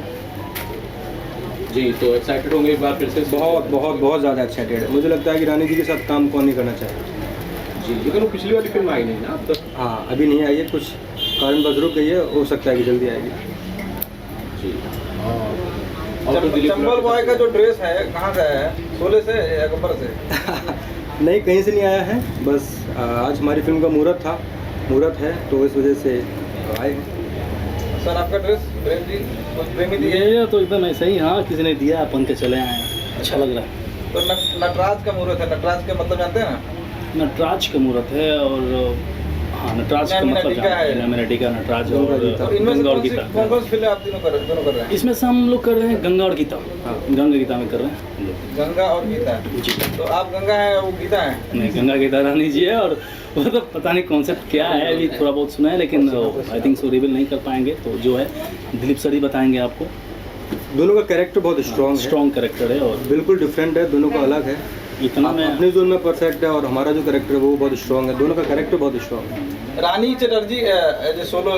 जी, तो एक्साइटेड होंगे एक बार फिर से? बहुत बहुत बहुत ज़्यादा एक्साइटेड है। मुझे लगता है कि रानी जी के साथ काम कौन नहीं करना चाहता। जी, लेकिन वो पिछली वाली फिल्म आई नहीं ना अब तक। हाँ, अभी नहीं आई है, कुछ कारणवश रुक गई है, हो सकता है कि जल्दी आएगी। जी। और तो दिलीप चंबल बॉय का जो ड्रेस है कहाँ से है, शोले से या गब्बर से? नहीं, कहीं से नहीं आया है, बस आज हमारी फिल्म का मुहूर्त है तो इस वजह से आए हैं। सर आपका ड्रेस प्रेम जी कुछ प्रेमी दिए? ये तो एकदम ऐसे ही, हाँ किसी ने दिया, अपन के चले आए, अच्छा लग रहा है। तो नटराज का मुहूर्त है, नटराज का मतलब जानते हैं ना? नटराज का मुहूर्त है और हाँ नटराज का मतलब जानते हैं, नटराज और इनमें गंगा और से गीता। कौन कौन सी फिल्में आप दोनों कर रहे हैं? इसमें से हम लोग कर रहे हैं गंगा और गीता, गंगा गीता में कर रहे हैं हम लोग। गंगा और गीता जी। तो आप गंगा है, वो गीता है? नहीं, गंगा गीता रानी जी है, और वो तो पता नहीं कॉन्सेप्ट क्या है, अभी थोड़ा बहुत सुना है, लेकिन आई थिंक सो रिवील नहीं कर पाएंगे, तो जो है दिलीप सर ही बताएंगे आपको। दोनों का कैरेक्टर बहुत स्ट्रॉन्ग कैरेक्टर है और बिल्कुल डिफरेंट है, दोनों का अलग है। इतना मैं अपने जोन में परफेक्ट है और हमारा जो कैरेक्टर है वो बहुत स्ट्रॉन्ग है, दोनों का कैरेक्टर बहुत स्ट्रॉन्ग है। रानी चटर्जी एज ए सोलो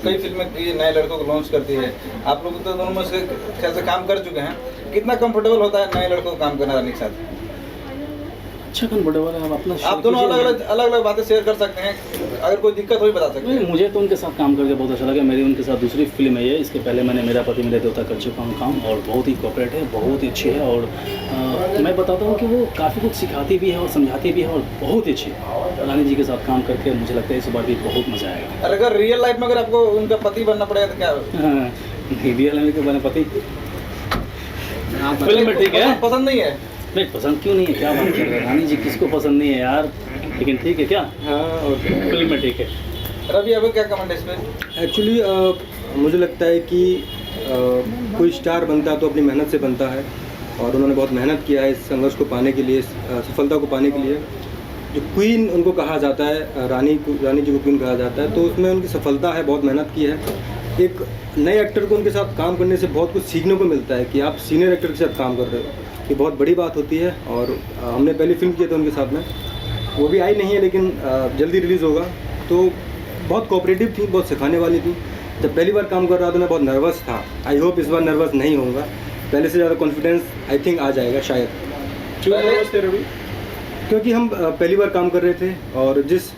कई फिल्में नए लड़कों को लॉन्च करती है, आप लोग तो दोनों में से ख्याल से काम कर चुके हैं, कितना कंफर्टेबल होता है नए लड़कों को काम करना रानी के साथ? अच्छा कंफर्टेबल है। आप अपना आप दोनों अलग अलग बातें शेयर कर सकते हैं, अगर कोई दिक्कत हो बता सकते हैं। मुझे तो उनके साथ काम करके बहुत अच्छा लगा। मेरी उनके साथ दूसरी फिल्म है ये, इसके पहले मैंने मेरा पति मेरे देवता कर चुका हूँ काम, और बहुत ही कोऑपरेट है, बहुत ही अच्छी है, और मैं बताता हूँ कि वो काफ़ी कुछ सिखाती भी है और समझाती भी है, और बहुत ही अच्छी है। रानी जी के साथ काम करके मुझे लगता है इस बार भी बहुत मज़ा आएगा। और अगर रियल लाइफ में अगर आपको उनका पति बनना पड़ेगा तो क्या? रियल लाइफ में बने पति फिल्म में ठीक है, पसंद नहीं है? नहीं पसंद क्यों नहीं है, क्या बात कर रहे हैं, रानी जी किसको पसंद नहीं है यार, लेकिन ठीक है क्या, हाँ और फिल्म में ठीक है। रवि अब क्या कमेंट है इसमें? एक्चुअली मुझे लगता है कि कोई स्टार बनता है तो अपनी मेहनत से बनता है, और उन्होंने बहुत मेहनत किया है इस संघर्ष को पाने के लिए, सफलता को पाने के लिए। जो क्वीन उनको कहा जाता है, रानी जी को क्वीन कहा जाता है, तो उसमें उनकी सफलता है, बहुत मेहनत की है। एक नए एक्टर को उनके साथ काम करने से बहुत कुछ सीखने को मिलता है कि आप सीनियर एक्टर के साथ काम कर रहे हो, ये बहुत बड़ी बात होती है। और हमने पहली फिल्म की थी उनके साथ में, वो भी आई नहीं है लेकिन जल्दी रिलीज़ होगा, तो बहुत कोऑपरेटिव थी, बहुत सिखाने वाली थी। जब पहली बार काम कर रहा था मैं बहुत नर्वस था, आई होप इस बार नर्वस नहीं होऊंगा, पहले से ज़्यादा कॉन्फिडेंस आई थिंक आ जाएगा शायद। क्यों नर्वस थे रवि? क्योंकि हम पहली बार काम कर रहे थे, और जिस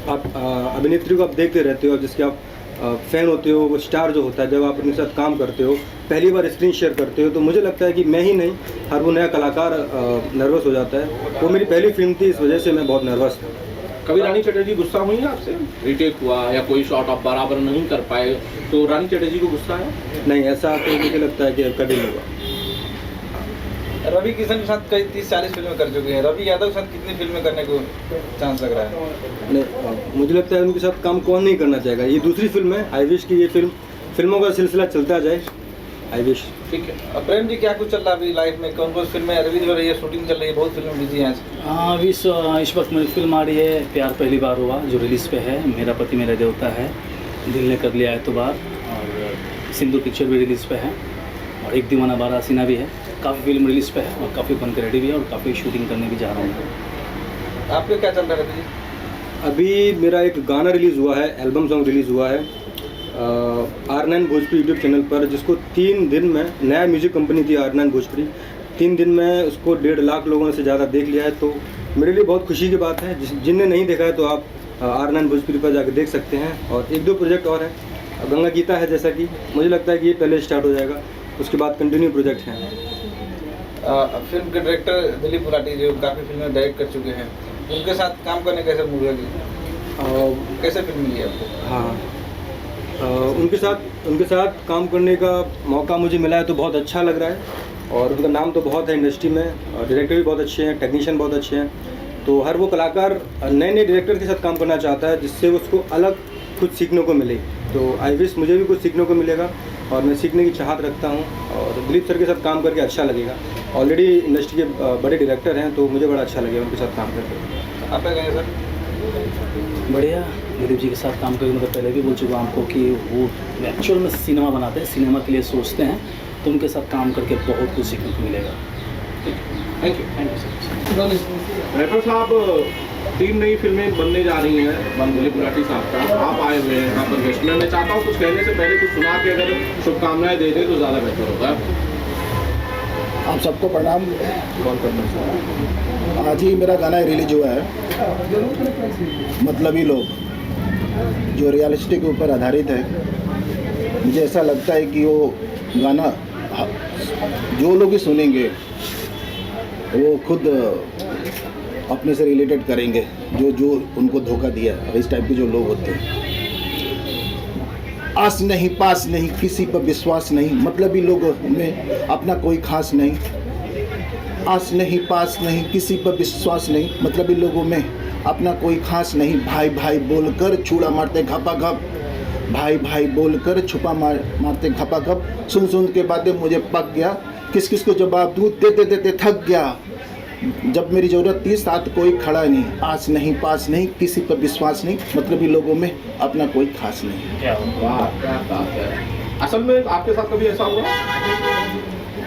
आप अभिनेत्री को आप देखते रहते हो और जिसके आप फ़ैन होते हो, वो स्टार जो होता है, जब आप उनके साथ काम करते हो, पहली बार स्क्रीन शेयर करते हो, तो मुझे लगता है कि मैं ही नहीं, हर वो नया कलाकार नर्वस हो जाता है। वो मेरी पहली फिल्म थी, इस वजह से मैं बहुत नर्वस था। कभी रानी चटर्जी गुस्सा हुई है आपसे, रिटेक हुआ या कोई शॉट आप बराबर नहीं कर पाए तो रानी चटर्जी को गुस्सा है? नहीं, ऐसा तो मुझे लगता है कि कभी नहीं हुआ। रवि किशन के साथ कई 30-40 फिल्में कर चुके हैं, रवि यादव के साथ कितनी फिल्में करने को चांस लग रहा है? नहीं, मुझे लगता है उनके साथ काम कौन नहीं करना चाहेगा, ये दूसरी फिल्म है। आई विश की ये फिल्मों का सिलसिला चलता जाए, आई विश। ठीक है। अब प्रेम जी क्या कुछ चल रहा है अभी लाइफ में, कौन कौन फिल्में रिलीज हो रही है, शूटिंग चल रही है, बहुत फिल्में बिजी हैं? हाँ अभी इस वक्त मेरी फिल्म आ रही है प्यार पहली बार हुआ, जो रिलीज़ पे है, मेरा पति मेरा देवता है, दिल ने कर लिया एतबार, और सिंधु पिक्चर भी रिलीज़ पे है, और एक दीवाना बारह हसीना भी है। काफ़ी फिल्म रिलीज़ पे है और काफ़ी फन क्रिएटिव भी है, और काफ़ी शूटिंग करने भी जा रहा हूँ। आपके क्या चल रहा है रवि जी? अभी मेरा एक गाना रिलीज़ हुआ है, एल्बम सॉन्ग रिलीज़ हुआ है R9 भोजपुरी यूट्यूब चैनल पर, जिसको 3 दिन में, नया म्यूज़िक कंपनी थी R9 भोजपुरी, 3 दिन में उसको 1.5 लाख लोगों से ज़्यादा देख लिया है। तो मेरे लिए बहुत खुशी की बात है। जिनने नहीं देखा है तो आप R9 भोजपुरी पर जाकर देख सकते हैं। और 1-2 प्रोजेक्ट और हैं, गंगा गीता है, जैसा कि मुझे लगता है कि ये पहले स्टार्ट हो जाएगा, उसके बाद कंटिन्यू प्रोजेक्ट हैं। फिल्म के डायरेक्टर दिलीप गुलाटी जो काफ़ी फिल्में डायरेक्ट कर चुके हैं, उनके साथ काम करने कैसे मूवी कैसे फिल्म मिली आपको? हाँ, उनके साथ काम करने का मौका मुझे मिला है तो बहुत अच्छा लग रहा है, और उनका नाम तो बहुत है इंडस्ट्री में, और डायरेक्टर भी बहुत अच्छे हैं, टेक्नीशियन बहुत अच्छे हैं। तो हर वो कलाकार नए नए डायरेक्टर के साथ काम करना चाहता है जिससे उसको अलग कुछ सीखने को मिले। तो आई विश मुझे भी कुछ सीखने को मिलेगा, और मैं सीखने की चाहत रखता हूँ, और दिलीप सर के साथ काम करके अच्छा लगेगा। ऑलरेडी इंडस्ट्री के बड़े डायरेक्टर हैं, तो मुझे बड़ा अच्छा लगेगा उनके साथ काम करके। आप क्या कहेंगे सर? बढ़िया, दिलीप जी के साथ काम करके, मतलब पहले भी बोल चुका हूँ आपको कि वो एक्चुअल में सिनेमा बनाते हैं, सिनेमा के लिए सोचते हैं, तो उनके साथ काम करके बहुत कुछ सीखने को मिलेगा। Thank you sir. रेफर साहब, 3 नई फिल्में बनने जा रही हैं दिलीप गुलाटी साहब का, आप आए हुए हैं यहाँ पर गेस्ट में। मैं चाहता हूँ कुछ कहने से पहले कुछ सुना के अगर शुभकामनाएं दे दें तो ज़्यादा बेहतर होगा। आप सबको प्रणाम। कॉल करना आज ही मेरा गाना रिलीज हुआ है, मतलबी लोग, जो रियलिस्टिक के ऊपर आधारित है। मुझे ऐसा लगता है कि वो गाना जो लोग ही सुनेंगे वो खुद अपने से रिलेटेड करेंगे, जो उनको धोखा दिया, इस टाइप के जो लोग होते हैं। आस नहीं पास नहीं, किसी पर विश्वास नहीं, मतलबी लोगों में अपना कोई खास नहीं। आस नहीं पास नहीं, किसी पर विश्वास नहीं, मतलबी लोगों में अपना कोई खास नहीं। भाई भाई बोलकर छुड़ा मारते घपा घप, भाई भाई बोलकर छुपा मारते घपा घप। सुन सुन के बातें मुझे पक गया, किस किस को जवाब दूँ देते देते थक गया। जब मेरी ज़रूरत थी साथ कोई खड़ा नहीं। आस नहीं पास नहीं, किसी पर विश्वास नहीं, मतलबी लोगों में अपना कोई खास नहीं। असल में आपके साथ कभी ऐसा हुआ?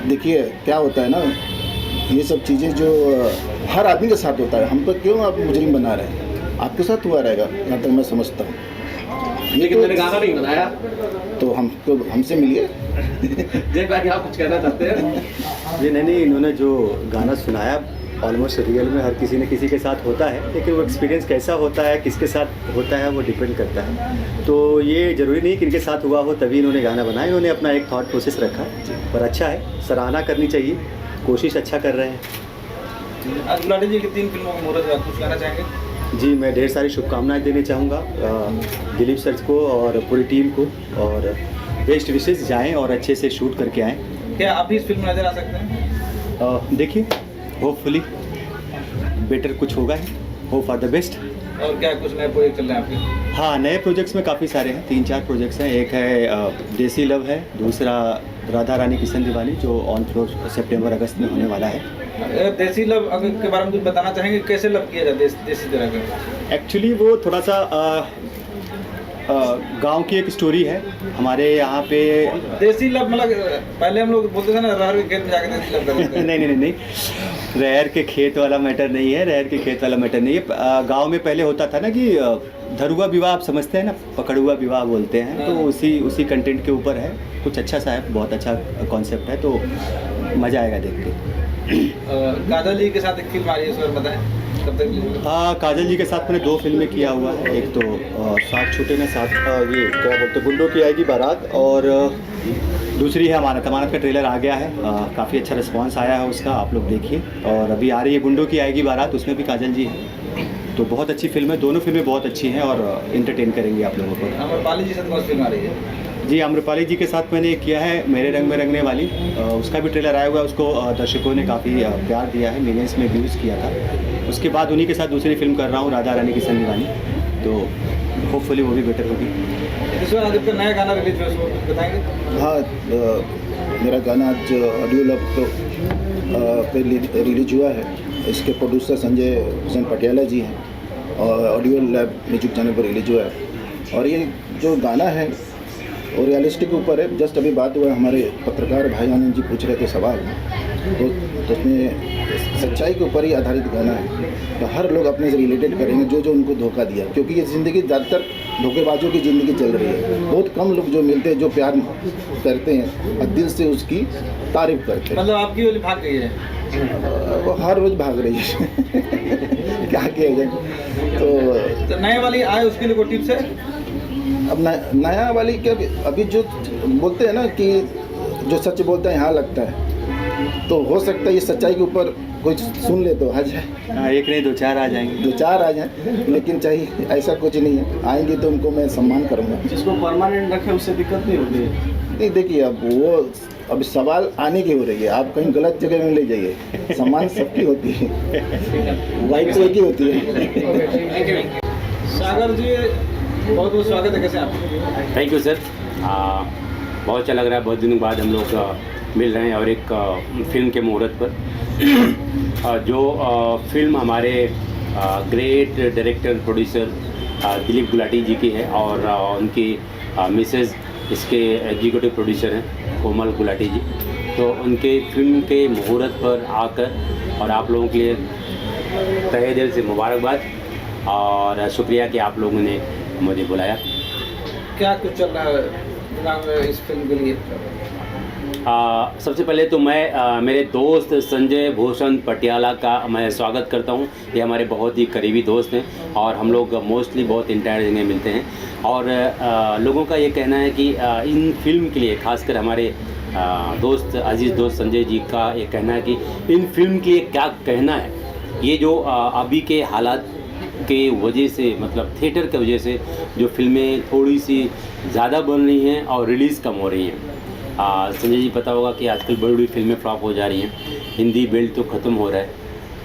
देखिए क्या होता है ना, ये सब चीज़ें जो हर आदमी के साथ होता है, हम पर क्यों आप मुजरिम बना रहे हैं? आपके साथ हुआ रहेगा, यहाँ तक मैं समझता हूँ। लेकिन मैंने गाना नहीं बनाया तो हमसे मिलिए। जय भाई, आप कुछ कहना चाहते हैं? जी नहीं, इन्होंने जो गाना सुनाया ऑलमोस्ट रियल में हर किसी न किसी के साथ होता है, लेकिन वो एक्सपीरियंस कैसा होता है, किसके साथ होता है, वो डिपेंड करता है। तो ये ज़रूरी नहीं कि इनके साथ हुआ हो तभी इन्होंने गाना बनाया। इन्होंने अपना एक थॉट प्रोसेस रखा, पर अच्छा है, सराहना करनी चाहिए, कोशिश अच्छा कर रहे हैं। आज गुलाटी जी की 3 फिल्मों का मुहूर्त है, आप कुछ कहना चाहेंगे? जी, मैं ढेर सारी शुभकामनाएं देना चाहूँगा दिलीप सर को और पूरी टीम को, और बेस्ट विशेष जाएं और अच्छे से शूट करके आएँ। क्या आप भी इस फिल्म में नजर आ सकते हैं? देखिए, होपफुली बेटर कुछ होगा ही, होप फॉर द बेस्ट। और क्या कुछ नए प्रोजेक्ट चल रहे हैं आपके? हाँ, नए प्रोजेक्ट्स में काफ़ी सारे हैं, 3-4 प्रोजेक्ट्स हैं। एक है देसी लव है, दूसरा राधा रानी किशन दीवानी जो ऑन फ्लोर सितंबर अगस्त में होने वाला है। देसी लव के बारे में कुछ बताना चाहेंगे, कैसे लव किया जाता है देसी तरह का? एक्चुअली वो थोड़ा सा गांव की एक स्टोरी है हमारे यहाँ पे। देसी लव मतलब पहले हम लोग बोलते थे ना, रहर के खेत में जाके देसी लव करते थे। नहीं, रहर के खेत वाला मैटर नहीं है, रहर के खेत वाला मैटर नहीं है। गांव में पहले होता था ना कि धरुआ विवाह, आप समझते हैं ना, पकड़ुआ विवाह बोलते हैं, तो उसी कंटेंट के ऊपर है। कुछ अच्छा सा है, बहुत अच्छा कॉन्सेप्ट है, तो मज़ा आएगा देख के। काजल जी के साथ एक फिल्म आ रही है, इस बार बताएं कब तक? हाँ, काजल जी के साथ मैंने 2 फिल्में किया हुआ है। एक तो साथ छूटे ना साथ, ये क्या बोलते, गुंडों की आएगी बारात, और दूसरी है अमानत। अमानत का ट्रेलर आ गया है, काफ़ी अच्छा रिस्पांस आया है उसका, आप लोग देखिए। और अभी आ रही है गुंडों की आएगी बारात, उसमें भी काजल जी है, तो बहुत अच्छी फिल्म है। दोनों फिल्में बहुत अच्छी हैं और एंटरटेन करेंगी आप लोगों को। अमरपाली जी से कौन सी फिल्म आ रही है? जी, आम्रपाली जी के साथ मैंने किया है मेरे रंग में रंगने वाली, उसका भी ट्रेलर आया हुआ है। उसको दर्शकों ने काफ़ी प्यार दिया है, मिलियंस में व्यूज़ किया था। उसके बाद उन्हीं के साथ दूसरी फिल्म कर रहा हूँ, राधा रानी किशन दीवानी, तो होपफुली वो भी बेटर होगी। इस बार जब नया गाना रिलीज हुआ, उसको बताएंगे? हाँ, मेरा गाना आज ऑडियो लैब पे रिलीज हुआ है। इसके प्रोड्यूसर संजय हुसैन पटियाला जी हैं और ऑडियो लैब म्यूजिक चैनल पर रिलीज हुआ है। और ये जो गाना है और रियलिस्टिक के ऊपर है। जस्ट अभी बात हुआ, हमारे पत्रकार भाई आनंद जी पूछ रहे थे सवाल, तो उसमें सच्चाई के ऊपर ही आधारित गाना है। तो हर लोग अपने से रिलेटेड करेंगे जो उनको धोखा दिया, क्योंकि ये ज़िंदगी ज़्यादातर धोखेबाजों की ज़िंदगी चल रही है। बहुत कम लोग जो मिलते हैं, जो प्यार करते हैं और दिल से उसकी तारीफ करते हैं। मतलब आपकी वाली भाग गई है? वो हर रोज़ भाग रही है। क्या किया जाए। तो नए वाली आए, उसके लिए कोई टिप्स है? अब नया वाली क्या, अभी जो बोलते हैं ना कि जो सच बोलते हैं यहाँ लगता है, तो हो सकता है ये सच्चाई के ऊपर कोई सुन ले तो आ जाए। हाँ, एक नहीं 2-4 आ जाएंगे, 2-4 आ जाए, लेकिन चाहिए ऐसा कुछ नहीं है। आएंगे तो उनको मैं सम्मान करूँगा। जिसको परमानेंट रखे उससे दिक्कत नहीं होती है। नहीं, देखिए अब सवाल आने की हो रही है, आप कहीं गलत जगह में ले जाइए। सम्मान सबकी होती है, वाइफ तो एक ही होती है। सागर जी, बहुत बहुत स्वागत है, कैसे आप? थैंक यू सर, बहुत अच्छा लग रहा है। बहुत दिनों बाद हम लोग मिल रहे हैं और एक फिल्म के मुहूर्त पर जो फिल्म हमारे great director producer Dilip Gulati ji की है और उनकी मिसेज इसके एग्जीक्यूटिव प्रोड्यूसर हैं कोमल गुलाटी जी। तो उनके फिल्म के मुहूर्त पर आकर और आप लोगों के लिए तहे दिल से मुबारकबाद और शुक्रिया कि आप लोगों ने मुझे बुलाया। क्या कुछ चल रहा है दिमाग में इस फिल्म के लिए? सबसे पहले तो मैं मेरे दोस्त संजय भूषण पटियाला का मैं स्वागत करता हूं। ये हमारे बहुत ही करीबी दोस्त हैं और हम लोग मोस्टली बहुत इंटरनेट जगह मिलते हैं। और लोगों का ये कहना है कि इन फिल्म के लिए, खासकर हमारे दोस्त अजीज़ दोस्त संजय जी का ये कहना है कि इन फिल्म के लिए क्या कहना है। ये जो अभी के हालात के वजह से, मतलब थिएटर के वजह से जो फिल्में थोड़ी सी ज़्यादा बन रही हैं और रिलीज़ कम हो रही हैं। संजय जी पता होगा कि आजकल बड़ी बड़ी फिल्में फ्लॉप हो जा रही हैं। हिंदी बेल्ट तो ख़त्म हो रहा है।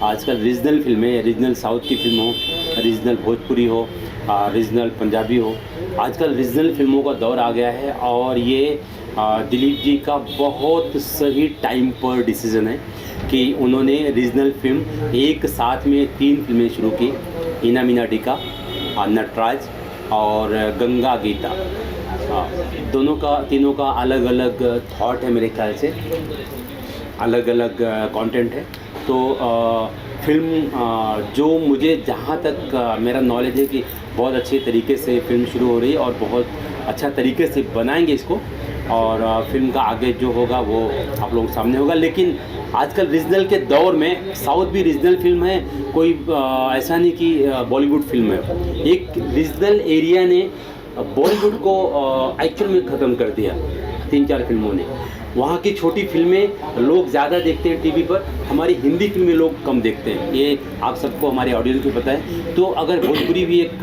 आजकल रीजनल फिल्में, रीजनल साउथ की फिल्म हो, रीजनल भोजपुरी हो, रीजनल पंजाबी हो, आजकल रीजनल फिल्मों का दौर आ गया है। और ये दिलीप जी का बहुत सही टाइम पर डिसीज़न है कि उन्होंने रीजनल फिल्म एक साथ में 3 फिल्में शुरू की, इना मीना डिका, नटराज और गंगा गीता। तीनों का अलग अलग थॉट है, मेरे ख्याल से अलग अलग कंटेंट है। तो फिल्म जो मुझे जहाँ तक मेरा नॉलेज है कि बहुत अच्छे तरीके से फिल्म शुरू हो रही है और बहुत अच्छा तरीके से बनाएंगे इसको, और फिल्म का आगे जो होगा वो आप लोगों के सामने होगा। लेकिन आजकल रीजनल के दौर में साउथ भी रीजनल फिल्म है, कोई ऐसा नहीं कि बॉलीवुड फिल्म है। एक रीजनल एरिया ने बॉलीवुड को एक्चुअल में ख़त्म कर दिया 3-4 फिल्मों ने। वहाँ की छोटी फिल्में लोग ज़्यादा देखते हैं टीवी पर, हमारी हिंदी फिल्में लोग कम देखते हैं। ये आप सबको, हमारे ऑडियंस को पता है। तो अगर भोजपुरी भी एक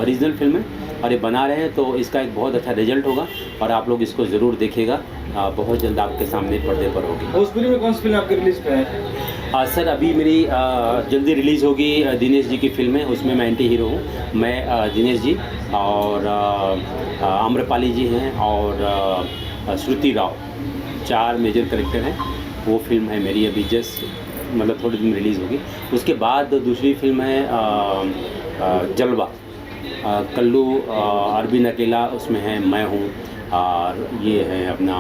रीजनल फिल्म है और ये बना रहे हैं तो इसका एक बहुत अच्छा रिजल्ट होगा और आप लोग इसको ज़रूर देखिएगा। बहुत जल्द आपके सामने पर्दे पर होगी। भोजपुरी में कौन सी फिल्म आपकी रिलीज़ पे है? सर अभी मेरी जल्दी रिलीज़ होगी दिनेश जी की फिल्म है, उसमें मैं एंटी हीरो हूँ। मैं दिनेश जी और आम्रपाली जी हैं और श्रुति राव, 4 मेजर कैरेक्टर हैं। वो फिल्म है मेरी, अभी जस्ट मतलब थोड़े दिन रिलीज़ होगी। उसके बाद दूसरी फिल्म है जलवा, कल्लू अरविंद अकेला उसमें है, मैं हूँ, और ये है अपना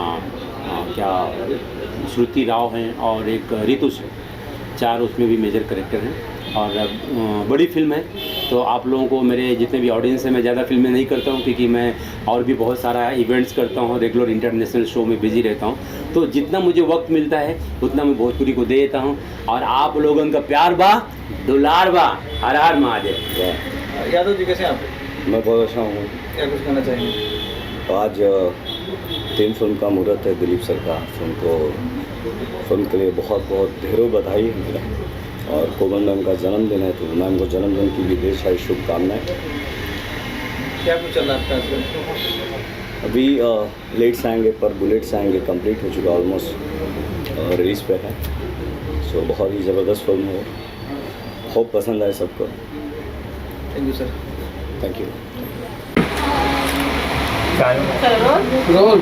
क्या श्रुति राव हैं और एक ऋतु से, 4 उसमें भी मेजर कैरेक्टर हैं। और बड़ी फिल्म है। तो आप लोगों को, मेरे जितने भी ऑडियंस हैं, मैं ज़्यादा फिल्में नहीं करता हूँ क्योंकि मैं और भी बहुत सारा इवेंट्स करता हूँ, रेगुलर इंटरनेशनल शो में बिजी रहता हूँ। तो जितना मुझे वक्त मिलता है उतना मैं भोजपुरी को दे देता हूँ। और आप लोगों का प्यार बा, दुलार बा, हर हर महादेव। यादव जी कैसे आप? मैं बहुत अच्छा हूँ। क्या कुछ कहना चाहेंगे? आज 3 फिल्म का मुहूर्त है दिलीप सर का। फिल्म के लिए बहुत बहुत ढेरों बधाई है मेरा। और कोमल मैम का जन्मदिन है तो मैम को जन्मदिन की भी ढेर सारी शुभकामनाएं। क्या कुछ चल रहा है आपका? अभी लेट्स आएंगे पर बुलेट्स आएंगे कंप्लीट हो चुका, ऑलमोस्ट रिलीज पे है। सो बहुत ही ज़बरदस्त फिल्म हो, खूब पसंद आए सबको। Thank you sir. Thank you. Role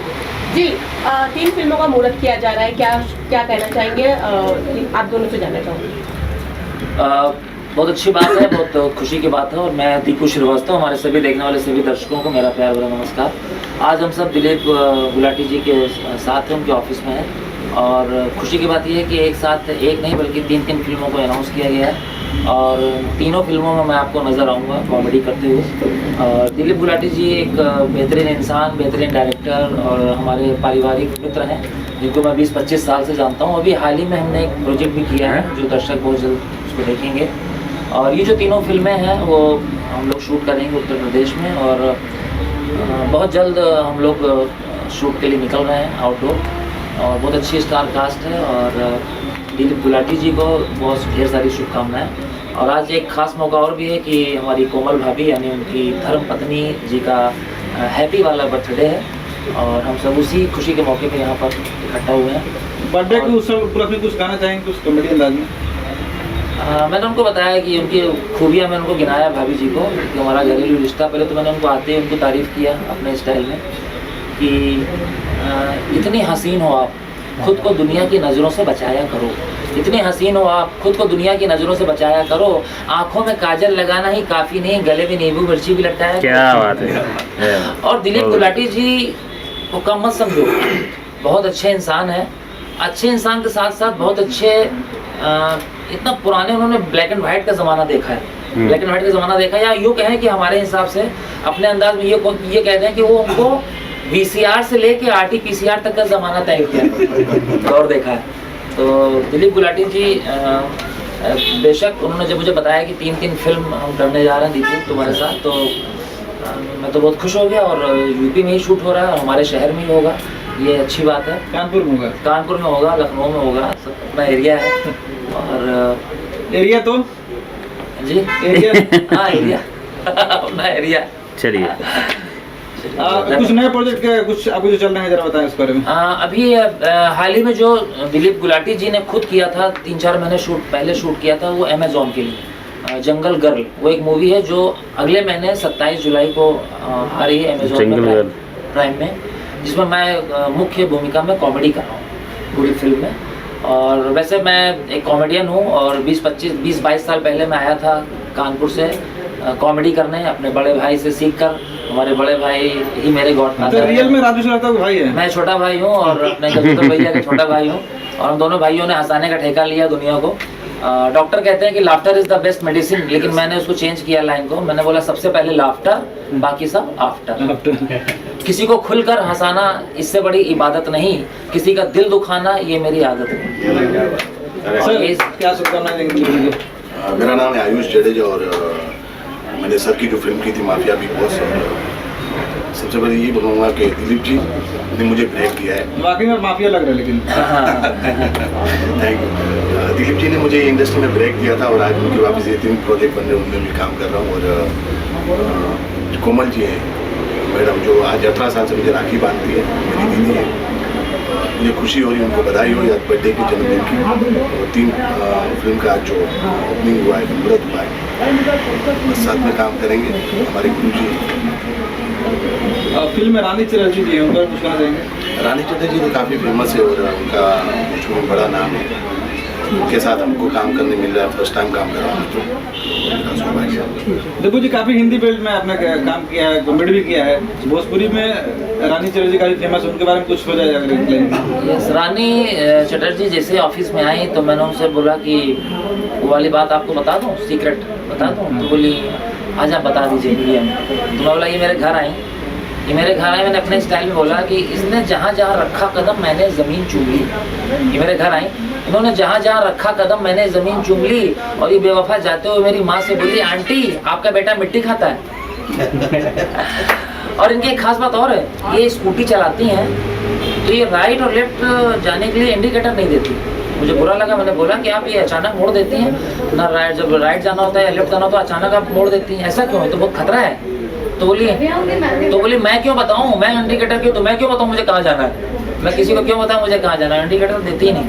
जी, 3 फिल्मों का मुहूर्त किया जा रहा है, क्या कहना चाहेंगे? आप दोनों से जानना चाहूँगी। बहुत अच्छी बात है, बहुत खुशी की बात है। और मैं दीपू श्रीवास्तव, हमारे सभी देखने वाले सभी दर्शकों को मेरा प्यार भरा नमस्कार। आज हम सब दिलीप गुलाटी जी के साथ हैं, उनके ऑफिस में हैं। और खुशी की बात यह है कि एक साथ एक नहीं बल्कि 3 फिल्मों को अनाउंस किया गया है। और तीनों फिल्मों में मैं आपको नज़र आऊँगा कॉमेडी करते हुए। दिलीप गुलाटी जी एक बेहतरीन इंसान, बेहतरीन डायरेक्टर और हमारे पारिवारिक मित्र हैं जिनको मैं 20-25 साल से जानता हूँ। अभी हाल ही में हमने एक प्रोजेक्ट भी किया है जो दर्शक बहुत जल्द उसको देखेंगे। और ये जो तीनों फिल्में हैं वो हम लोग शूट करेंगे उत्तर प्रदेश में, और बहुत जल्द हम लोग शूट के लिए निकल रहे हैं आउटडोर। और बहुत अच्छी स्टार कास्ट है और दिलीप गुलाटी जी को बहुत ढेर सारी शुभकामनाएं। और आज एक ख़ास मौका और भी है कि हमारी कोमल भाभी यानी उनकी धर्म पत्नी जी का हैप्पी वाला बर्थडे है और हम सब उसी खुशी के मौके पे यहाँ पर इकट्ठा हुए हैं। बर्थडे के उस उपलक्ष्य में कुछ गाना चाहेंगे कुछ कॉमेडी अंदाज में? मैंने उनको बताया कि उनकी खूबियाँ, मैं उनको गिनाया भाभी जी को कि हमारा घरेलू रिश्ता। पहले तो मैंने उनको आते ही उनको तारीफ़ किया अपने स्टाइल में कि इतनी हसीन हो आप, खुद को दुनिया की नज़रों से बचाया करो। इतने हसीन हो आप, खुद को दुनिया की नज़रों से बचाया करो। आंखों में काजल लगाना ही काफ़ी नहीं, गले में नींबू मिर्ची भी लटकाया। क्या बात है। और दिलीप गुलाटी जी को कम मत समझो, बहुत अच्छे इंसान है। अच्छे इंसान के साथ साथ बहुत अच्छे, इतना पुराने उन्होंने ब्लैक एंड वाइट का ज़माना देखा है। ब्लैक एंड वाइट का ज़माना देखा, या यूँ कहें कि हमारे हिसाब से अपने अंदाज में ये कह दें कि वो उनको VCR से लेके RT-PCR तक का ज़माना तय किया दौर देखा है। तो दिलीप गुलाटी जी बेशक उन्होंने जब मुझे बताया कि 3 फिल्म हम करने जा रहे हैं दीपू तुम्हारे साथ, तो मैं तो बहुत खुश हो गया। और यूपी में ही शूट हो रहा है, हमारे शहर में ही होगा, ये अच्छी बात है। कानपुर में होगा? कानपुर में होगा, लखनऊ में होगा, सब अपना एरिया है। और एरिया तो जी एरिया हाँ एरिया अपना एरिया। चलिए कुछ नए प्रोजेक्ट के कुछ आपको जो चल रहे हैं जरा बताएं इस बारे में। अभी हाल ही में जो दिलीप गुलाटी जी ने खुद किया था, 3-4 महीने पहले शूट किया था, वो अमेजोन के लिए जंगल गर्ल, वो एक मूवी है जो अगले महीने 27 जुलाई को आ रही है अमेजोन प्राइम में, जिसमें मैं मुख्य भूमिका में कॉमेडी कर रहा हूँ पूरी फिल्म में। और वैसे मैं एक कॉमेडियन हूँ और 20-22 साल पहले मैं आया था कानपुर से कॉमेडी करने, अपने बड़े भाई से सीख कर। हमारे बड़े भाई ही मेरे गॉडफादर हैं। रियल में राजू श्रीवास्तव का भाई है? मैं छोटा भाई हूँ और अपने गजोदर भैया का छोटा भाई हूँ, और हम दोनों भाइयों ने हंसाने का ठेका लिया दुनिया को। डॉक्टर कहते हैं कि laughter is the best medicine, लेकिन मैंने उसको चेंज किया लाइन को। मैंने बोला सबसे पहले लाफ्टर, बाकी सब आफ्टर। किसी को खुलकर हंसाना इससे बड़ी इबादत नहीं, किसी का दिल दुखाना ये मेरी आदत है। सर क्या शुभकामनाएं देंगे? मेरा नाम है आयुष जडेजा और मैंने सर की जो फिल्म की थी माफिया बिग बॉस, सबसे पहले ये बोलूँगा कि दिलीप जी ने मुझे ब्रेक दिया है। वाकई में माफिया लग रहा है लेकिन। Thank you. दिलीप जी ने मुझे इंडस्ट्री में ब्रेक दिया था और आज उनके वापस ये 3 प्रोजेक्ट बन रहे हैं, उनमें भी काम कर रहा हूँ। और कोमल जी हैं मैडम, जो आज 18 साल से मुझे राखी बांधती है, मेरी दीदी है। मुझे खुशी हो रही है, उनको बधाई हो रही है आज बर्थडे की, जन्मदिन की। और 3 फिल्म का आज जो ओपनिंग हुआ है, मुहूर्त हुआ है, बस साथ में काम करेंगे। हमारे गुरु जी फिल्म में रानी चटर्जी जी हैं, उनका कुछ कहना चाहेंगे? रानी चटर्जी तो काफ़ी फेमस है और उनका कुछ में बड़ा नाम है, उनके साथ हमको काम करने मिल रहा है, फर्स्ट टाइम काम कर रहा हूँ तो देखो जी काफ़ी हिंदी फील्ड में आपने काम किया है, कॉमेडी भी किया है। भोजपुरी में रानी चटर्जी काफ़ी फेमस, उनके बारे में कुछ हो जाएगा? रानी चटर्जी जैसे ऑफिस में आई तो मैंने उनसे बोला कि वो वाली बात आपको बता दूँ, सीक्रेट बता दूँ? तो बोली आज आप बता दीजिए मीडिया में। तो मैं बोला ये मेरे घर आई, मैंने अपने स्टाइल में बोला कि इसने जहाँ जहाँ रखा कदम मैंने ज़मीन चूम ली। ये मेरे घर आई, इन्होंने जहाँ जहाँ रखा कदम मैंने ज़मीन चूम ली। और ये बेवफा जाते हुए मेरी माँ से बोली आंटी आपका बेटा मिट्टी खाता है। और इनकी एक खास बात और है, ये स्कूटी चलाती हैं तो ये राइट और लेफ्ट जाने के लिए इंडिकेटर नहीं देती। मुझे बुरा लगा, मैंने बोला कि आप ये अचानक मोड़ देती हैं ना, राइट जब राइट जाना होता है या लेफ्ट जाना होता है अचानक आप मोड़ देती हैं, ऐसा क्यों है? तो बहुत खतरा है। तो बोली मैं क्यों बताऊं, मैं इंडिकेटर क्यों, तो मैं क्यों बताऊं मुझे कहाँ जाना है? मैं किसी को क्यों बताऊं मुझे कहाँ जाना है? इंडिकेटर देती ही नहीं।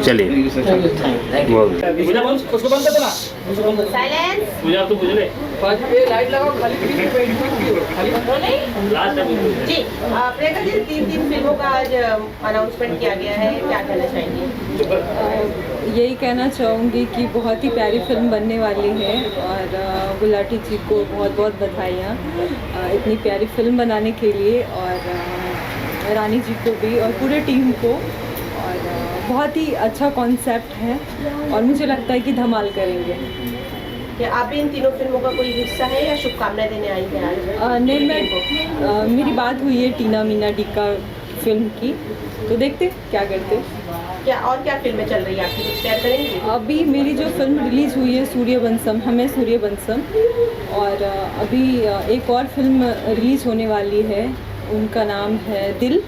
चलिए थैंक यू। उसको बंद कर देना। साइलेंस। मुझे आप तो मुझे लाइट लगाओ खाली जी। प्रियंका जी 3 फिल्मों का आज अनाउंसमेंट किया गया है, क्या कहना चाहेंगे? यही कहना चाहूँगी कि बहुत ही प्यारी फिल्म बनने वाली है और गुलाटी जी को बहुत बहुत बधाइयाँ इतनी प्यारी फिल्म बनाने के लिए, और रानी जी को भी और पूरे टीम को। और बहुत ही अच्छा कॉन्सेप्ट है और मुझे लगता है कि धमाल करेंगे। क्या आप भी इन 3 फिल्मों का कोई हिस्सा है या शुभकामनाएं देने आई हैं आज? नहीं, मैं मेरी बात हुई है टीना मीना डिक्का फिल्म की, तो देखते क्या करते। क्या और क्या फिल्में चल रही है आपकी, कुछ शेयर करेंगे? अभी मेरी जो फिल्म रिलीज़ हुई है सूर्यवंशम, हमें सूर्यवंशम, और अभी एक और फिल्म रिलीज़ होने वाली है, उनका नाम है दिल।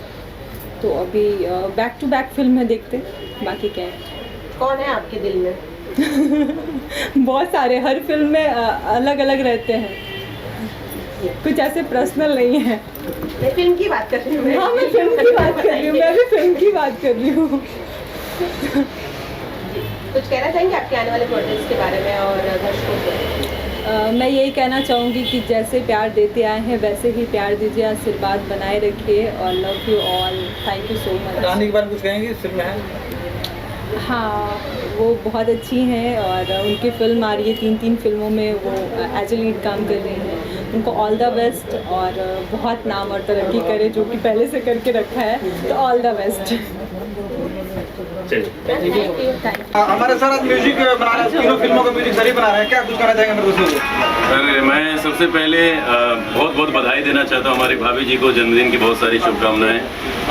तो अभी बैक टू बैक फिल्म है, देखते बाकी क्या है। कौन है आपके दिल में? बहुत सारे, हर फिल्म में अलग अलग रहते हैं, कुछ ऐसे पर्सनल नहीं है। मैं फिल्म की बात कर रही हूँ। हाँ, मैं फिल्म की बात कर रही हूँ, मैं भी फिल्म की बात कर रही हूँ। कुछ कहना चाहेंगे आपके आने वाले प्रोजेक्ट्स के बारे में और दर्शकों को? मैं यही कहना चाहूँगी कि जैसे प्यार देते आए हैं वैसे ही प्यार दीजिए, आशीर्वाद बनाए रखिए, और love you all, thank you so much. Rani के बारे में कुछ कहेंगे? फिल्म है हाँ, वो बहुत अच्छी हैं और उनकी फिल्म आ रही है, 3 फिल्मों में वो एज ए लीड काम कर रही हैं। उनको ऑल द बेस्ट और बहुत नाम और तरक्की करे, जो कि पहले से करके रखा है, तो ऑल द बेस्ट। हमारे सर आज म्यूजिक बना रहे हैं, तीनों फिल्मों का म्यूजिक सर ही बना रहे हैं, क्या कुछ कहना चाहेंगे मेरे दोस्तों को? सर मैं सबसे पहले बहुत बहुत बधाई देना चाहता हूँ हमारी भाभी जी को, जन्मदिन की बहुत सारी शुभकामनाएं।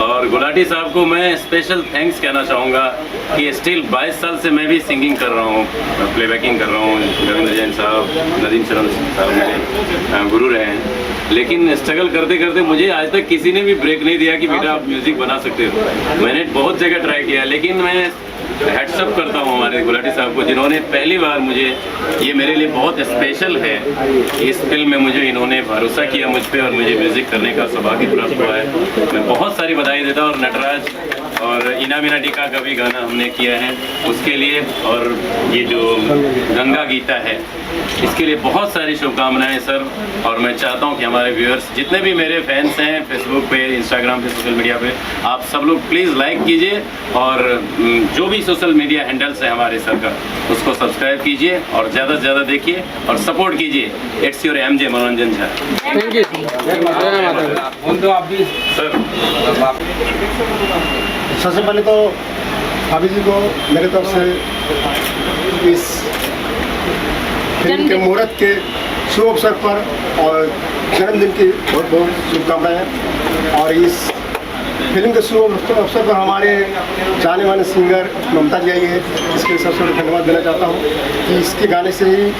और गुलाटी साहब को मैं स्पेशल थैंक्स कहना चाहूँगा कि स्टिल 22 साल से मैं भी सिंगिंग कर रहा हूँ, प्लेबैकिंग कर रहा हूँ। रविंद्र जैन साहब, नदीम शरण साहब मेरे गुरु रहे हैं, लेकिन स्ट्रगल करते करते मुझे आज तक किसी ने भी ब्रेक नहीं दिया कि बेटा आप म्यूज़िक बना सकते हो। मैंने बहुत जगह ट्राई किया, लेकिन मैं हेड्सअप करता हूँ हमारे गुलाटी साहब को, जिन्होंने पहली बार मुझे, ये मेरे लिए बहुत स्पेशल है, इस फिल्म में मुझे इन्होंने भरोसा किया मुझ पर और मुझे म्यूज़िक करने का सौभाग्य प्राप्त हुआ है। मैं बहुत सारी बधाई देता हूँ। और नटराज और इना मीना टीका का भी गाना हमने किया है उसके लिए, और ये जो गंगा गीता है इसके लिए बहुत सारी शुभकामनाएं सर। और मैं चाहता हूं कि हमारे व्यूअर्स, जितने भी मेरे फैंस हैं फेसबुक पे, इंस्टाग्राम पे, सोशल मीडिया पे, आप सब लोग प्लीज़ लाइक कीजिए और जो भी सोशल मीडिया हैंडल्स है हमारे सर का उसको सब्सक्राइब कीजिए और ज़्यादा से ज़्यादा देखिए और सपोर्ट कीजिए। इट्स योर MJ मनोरंजन झा। Thank you. आप भी सर। सबसे पहले तो भाभी जी को मेरे तरफ से इस फिल्म के मुहूर्त के शुभ अवसर पर और जन्मदिन की बहुत बहुत शुभकामनाएं। और इस फिल्म के शुभ अवसर पर हमारे जाने माने सिंगर ममता जी आई है, इसके सबसे बड़ा धन्यवाद देना चाहता हूँ कि इसके गाने से ही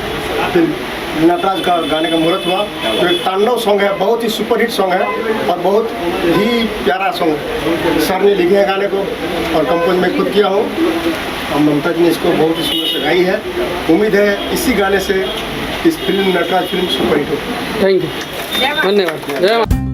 फिल्म नटराज का गाने का मुहूर्त हुआ। जो एक तांडव सॉन्ग है, बहुत ही सुपरहिट सॉन्ग है और बहुत ही प्यारा सॉन्ग सर ने लिखे हैं गाने को और कंपोज मैं खुद किया हूँ और ममता जी ने इसको बहुत ही सुंदर से गाई है। उम्मीद है इसी गाने से इस फिल्म नटराज फिल्म सुपरहिट हो। थैंक यू, धन्यवाद। जय माता।